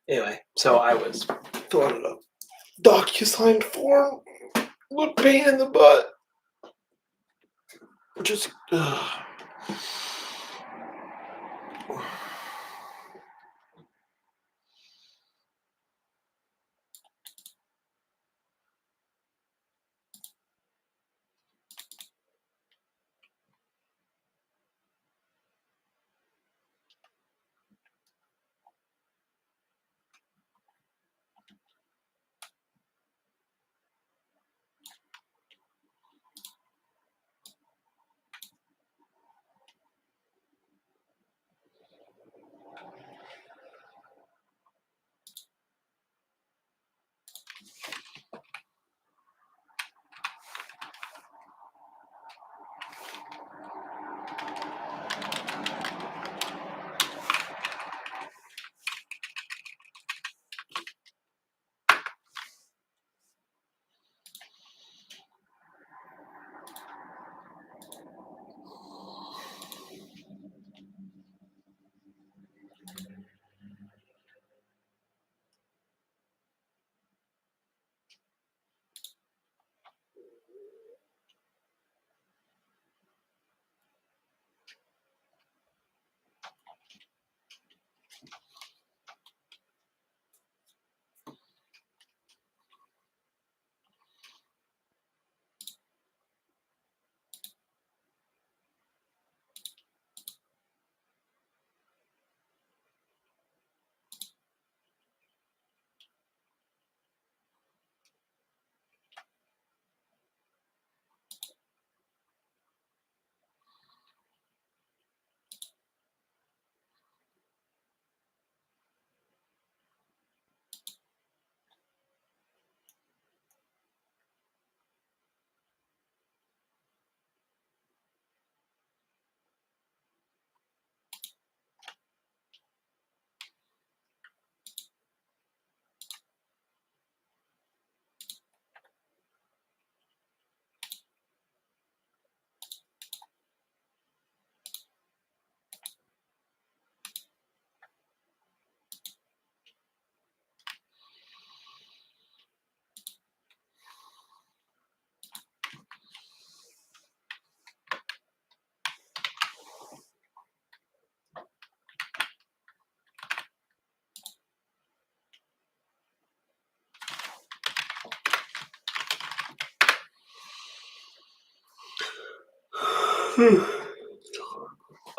Anyway, so I was filling out a DocuSign form. What pain in the butt. Just.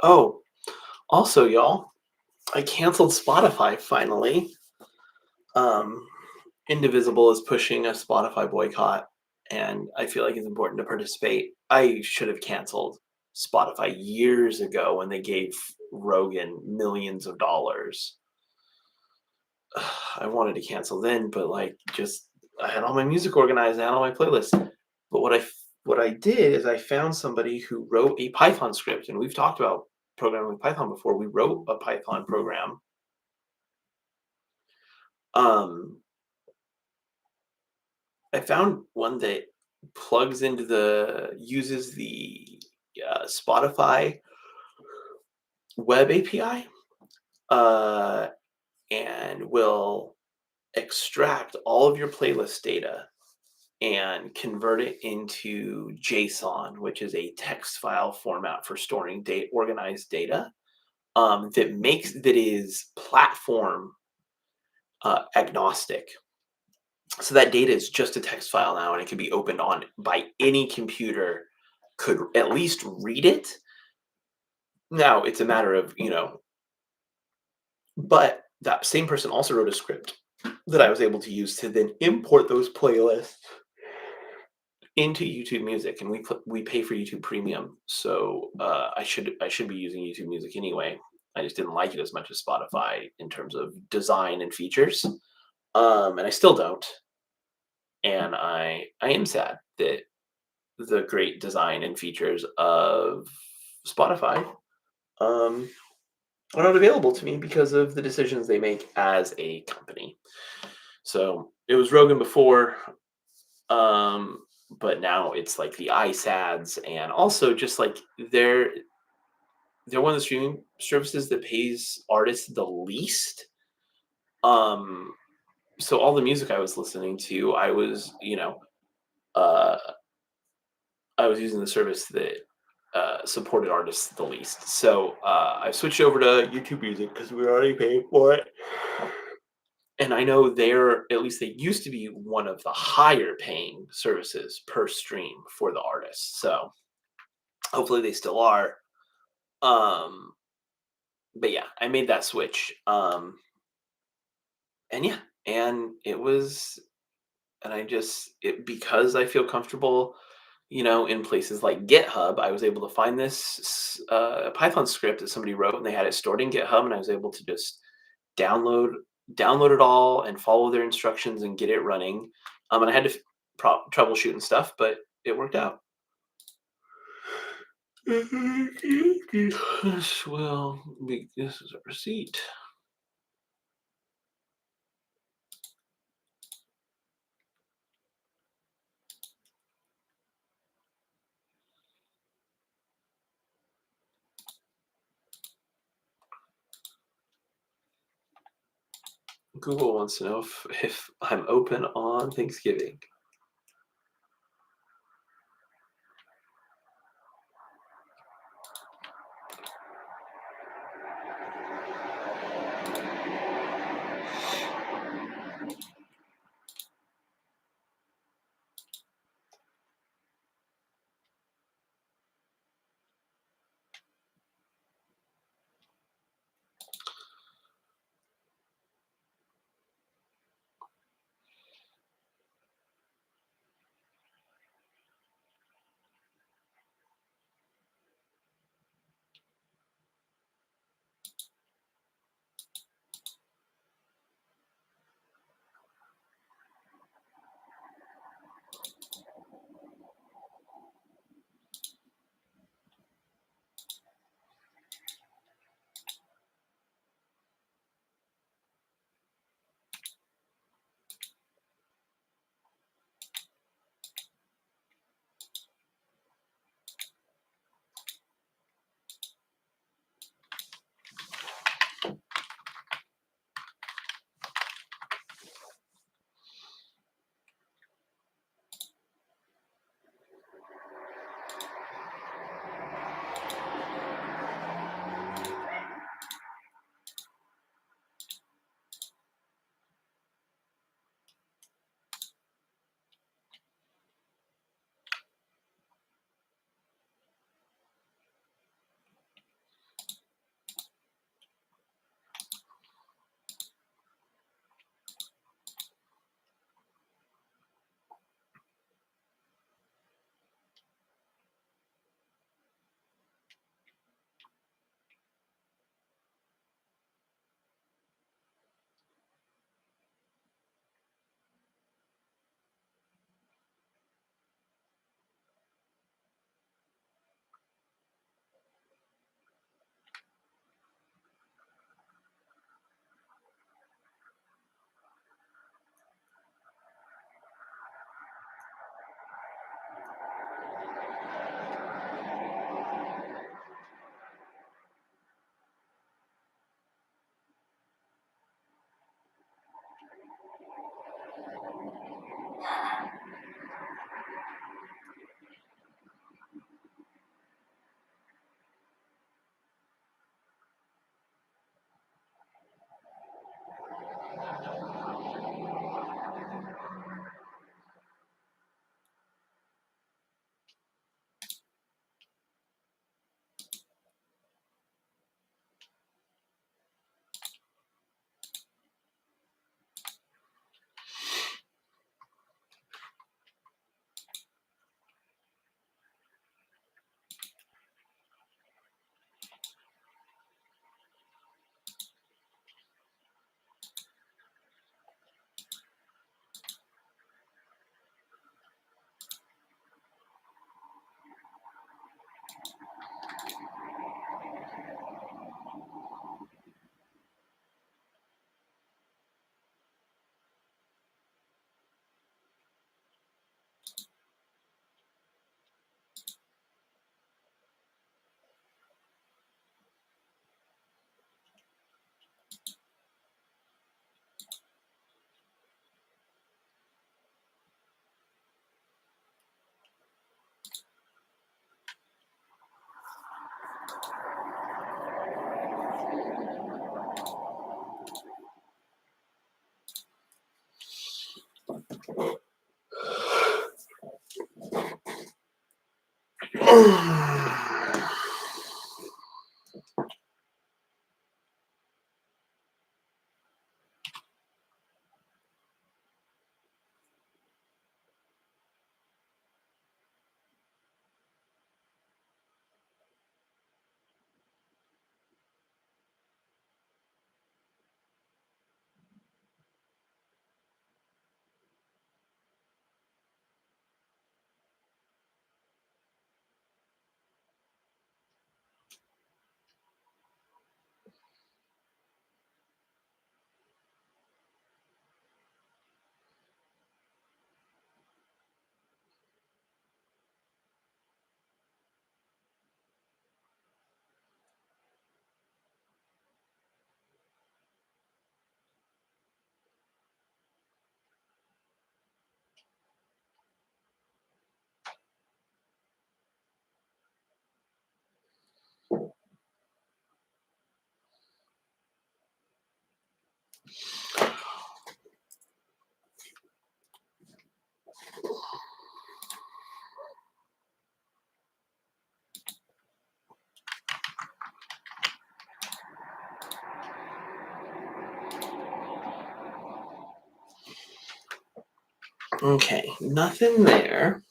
Oh, also, y'all, I canceled Spotify finally. Um, Indivisible is pushing a Spotify boycott, and I feel like it's important to participate. I should have canceled Spotify years ago when they gave Rogan millions of dollars. I wanted to cancel then, but like, just I had all my music organized, I had all my playlists. But what I did is I found somebody who wrote a Python script, and we've talked about programming with Python before. We wrote a Python program. Um, I found one that uses the Spotify web API, uh, and will extract all of your playlist data and convert it into JSON, which is a text file format for storing organized data. That is platform agnostic. So that data is just a text file now, and it can be opened on by any computer. Could at least read it. Now it's a matter of but that same person also wrote a script that I was able to use to then import those playlists into YouTube Music, and we pay for YouTube Premium, so I should be using YouTube Music anyway. I just didn't like it as much as Spotify in terms of design and features. And I still don't. And I am sad that the great design and features of Spotify um, are not available to me because of the decisions they make as a company. So it was Rogan before, um, but now it's like the iSads, and also just like they're one of the streaming services that pays artists the least. Um, so all the music I was listening to, uh, I was using the service that supported artists the least. So I switched over to YouTube Music because we were already paying for it. And I know they're, at least they used to be one of the higher paying services per stream for the artists. So hopefully they still are. Um, but yeah, I made that switch. And yeah, and it was, and I just, because I feel comfortable, in places like GitHub, I was able to find this Python script that somebody wrote, and they had it stored in GitHub, and I was able to just download download it all and follow their instructions and get it running. And I had to troubleshoot and stuff, but it worked out. Well, this is a receipt. Google wants to know if I'm open on Thanksgiving. Okay, nothing there.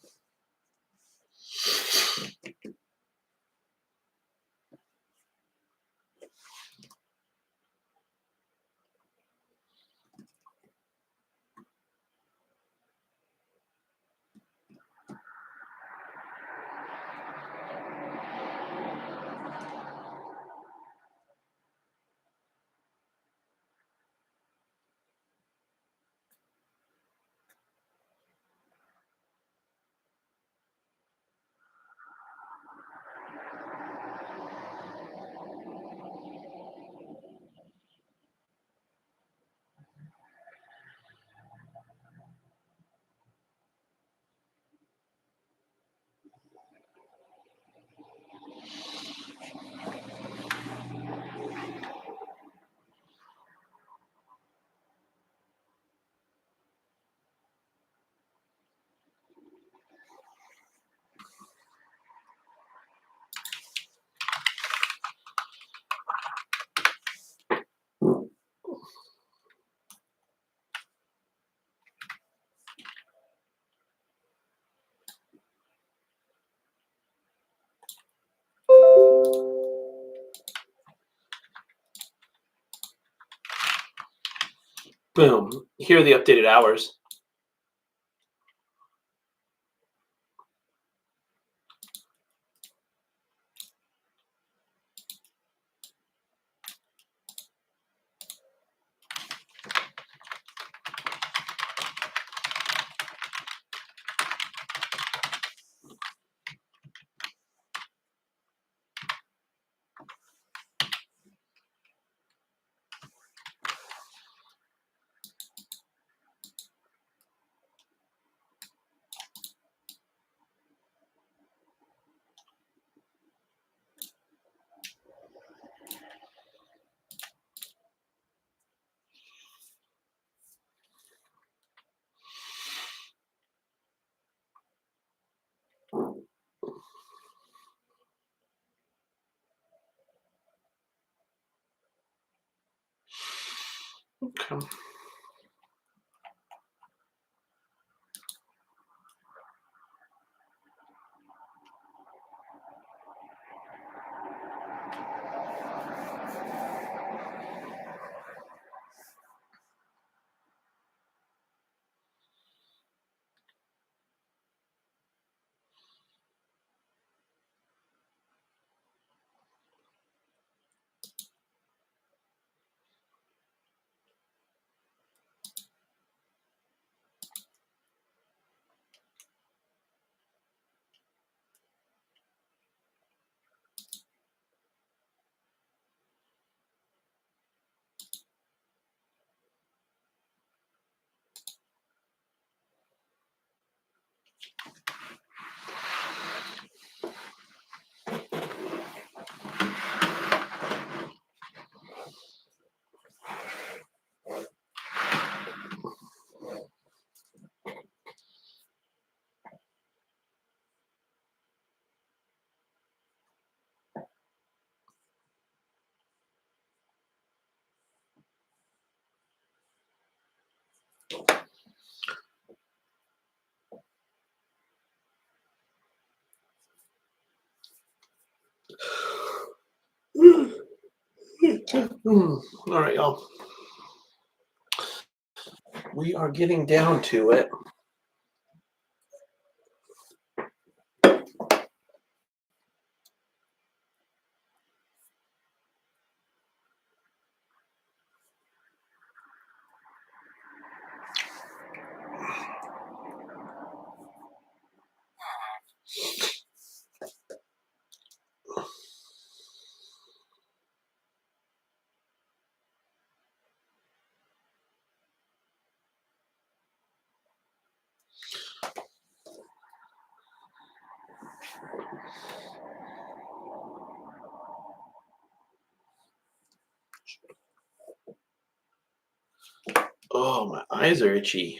Boom. Here are the updated hours. Okay. All right, y'all. We are getting down to it. Oh, my eyes are itchy.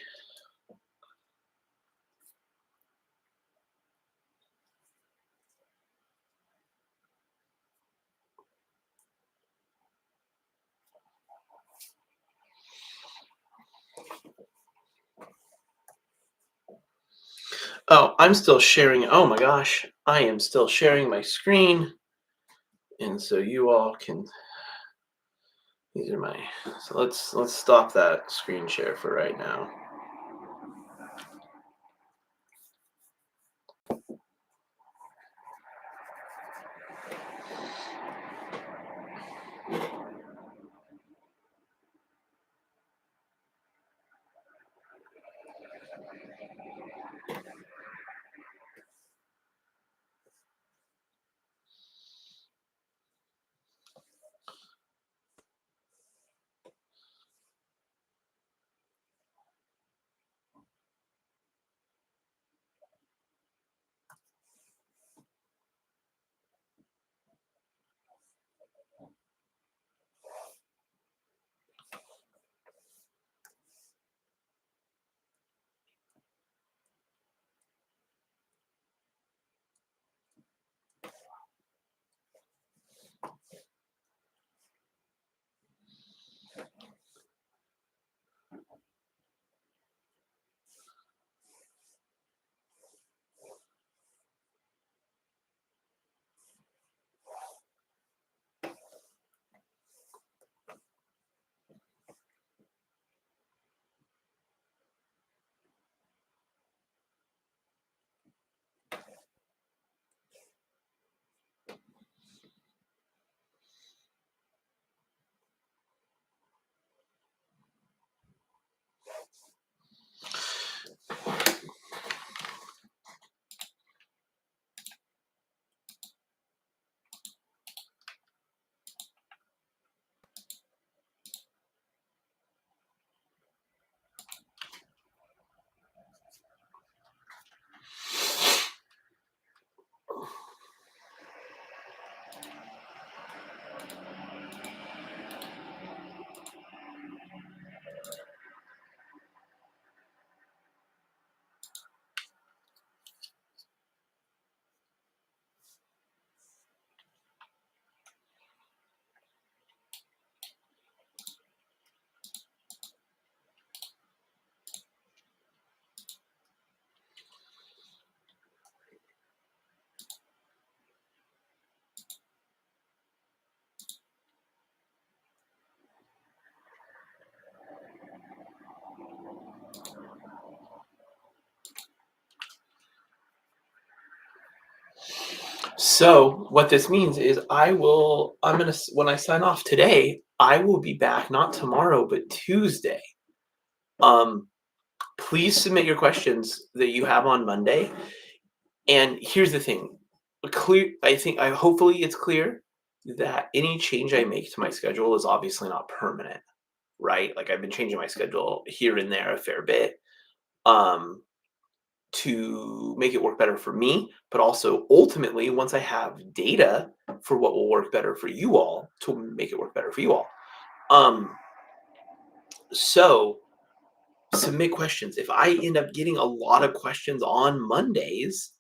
Oh, I'm still sharing. Oh my gosh, I am still sharing my screen, and so you all can. These are my. So let's stop that screen share for right now. So what this means is I'm gonna when I sign off today, I will be back not tomorrow but Tuesday. Um, please submit your questions that you have on Monday. And here's the thing, clear. I hopefully it's clear that any change I make to my schedule is obviously not permanent, right? Like I've been changing my schedule here and there a fair bit. Um, to make it work better for me, but also ultimately, once I have data for what will work better for you all, to make it work better for you all. Um, so submit questions. If I end up getting a lot of questions on Mondays,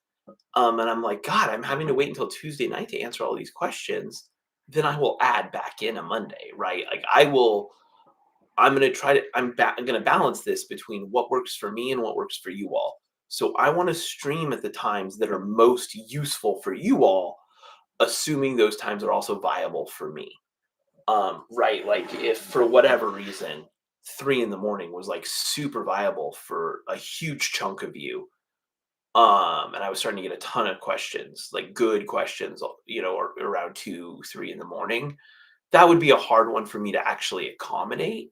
and I'm like, God, I'm having to wait until Tuesday night to answer all these questions, then I will add back in a Monday, right? Like I'm going to try to, I'm going to balance this between what works for me and what works for you all. So I want to stream at the times that are most useful for you all, assuming those times are also viable for me. Right, like, if for whatever reason, 3 in the morning was, like, super viable for a huge chunk of you, and I was starting to get a ton of questions, like, good questions, or around 2, 3 in the morning, that would be a hard one for me to actually accommodate.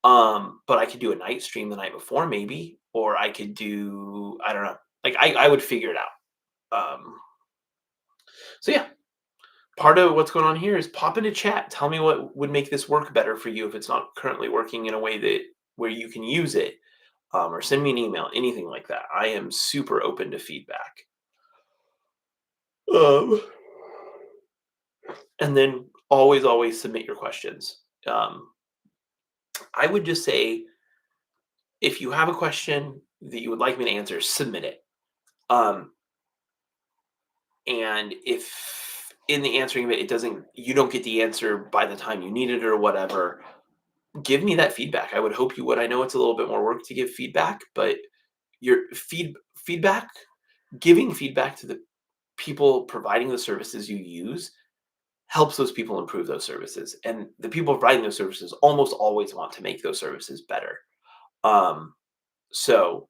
But I could do a night stream the night before maybe, or I could do I don't know. Like, I would figure it out. So yeah, part of what's going on here is pop into chat. Tell me what would make this work better for you if it's not currently working in a way that where you can use it, or send me an email, anything like that. I am super open to feedback. Um, and then always submit your questions. I would just say if you have a question that you would like me to answer, submit it. Um, and if in the answering of it, you don't get the answer by the time you need it or whatever, give me that feedback. I would hope you would. I know it's a little bit more work to give feedback, but your feedback, giving feedback to the people providing the services you use helps those people improve those services. And the people providing those services almost always want to make those services better. Um, so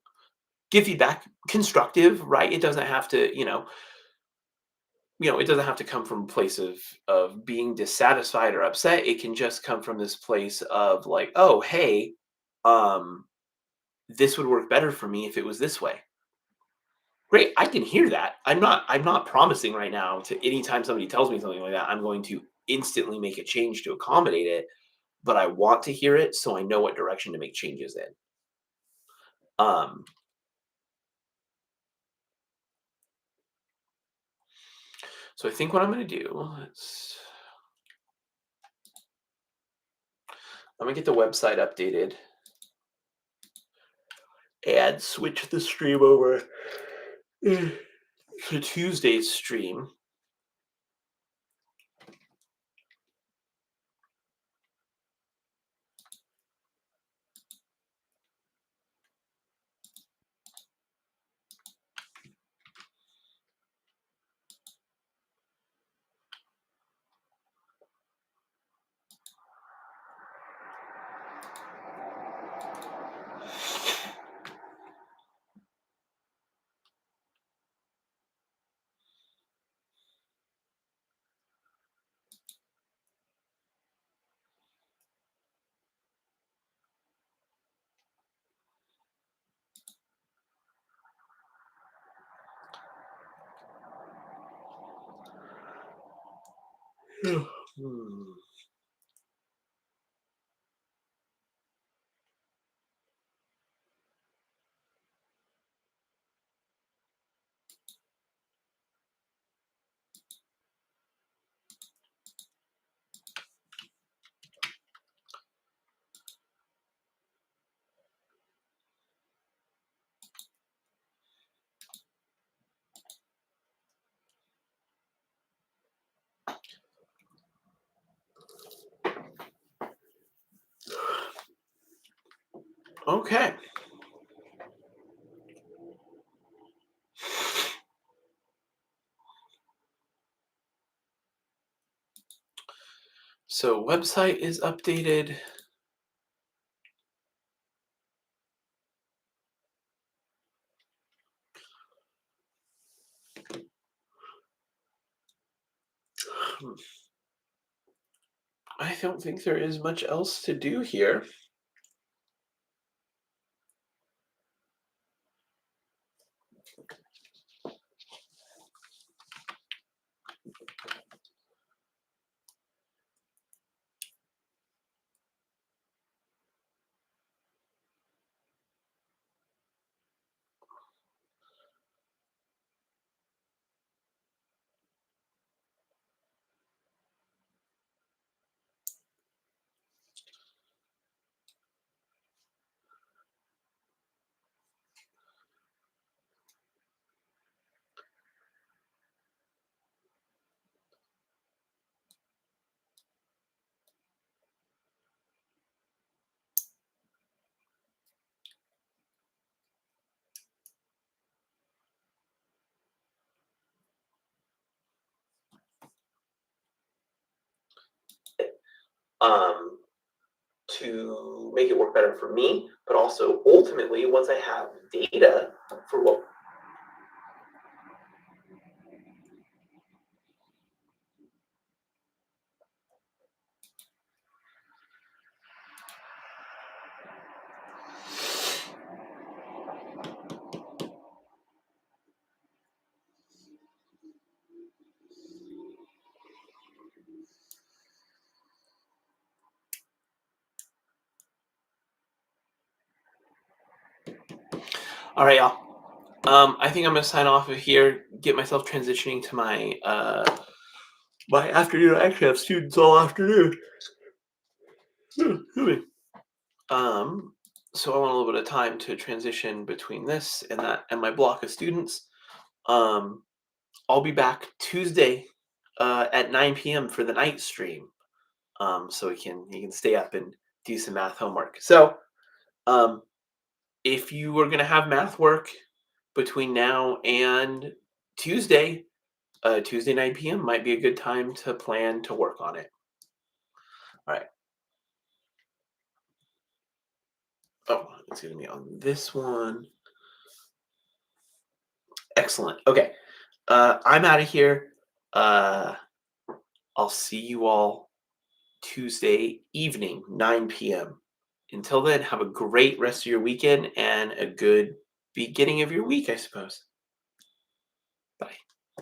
give feedback, constructive, right? It doesn't have to, it doesn't have to come from a place of being dissatisfied or upset. It can just come from this place of like, oh, hey, um, this would work better for me if it was this way. Great, I can hear that. I'm not promising right now to anytime somebody tells me something like that, I'm going to instantly make a change to accommodate it, but I want to hear it so I know what direction to make changes in. Um, so I think what I'm going to do is I'm going to get the website updated and switch the stream over to Tuesday's stream. Hmm. Okay. So website is updated. Hmm. I don't think there is much else to do here. um, to make it work better for me, but also ultimately, once I have data for what. All right, y'all. I think I'm gonna sign off of here. Get myself transitioning to my afternoon. I actually have students all afternoon. Excuse me. Um, so I want a little bit of time to transition between this and that and my block of students. Um, I'll be back Tuesday at 9 p.m. for the night stream. So you can stay up and do some math homework. So um, if you are gonna have math work between now and Tuesday, Tuesday 9 p.m. might be a good time to plan to work on it. All right. Oh, it's gonna be on this one. Excellent. Okay. I'm out of here. Uh, I'll see you all Tuesday evening, 9 p.m. Until then, have a great rest of your weekend and a good beginning of your week, I suppose. Bye.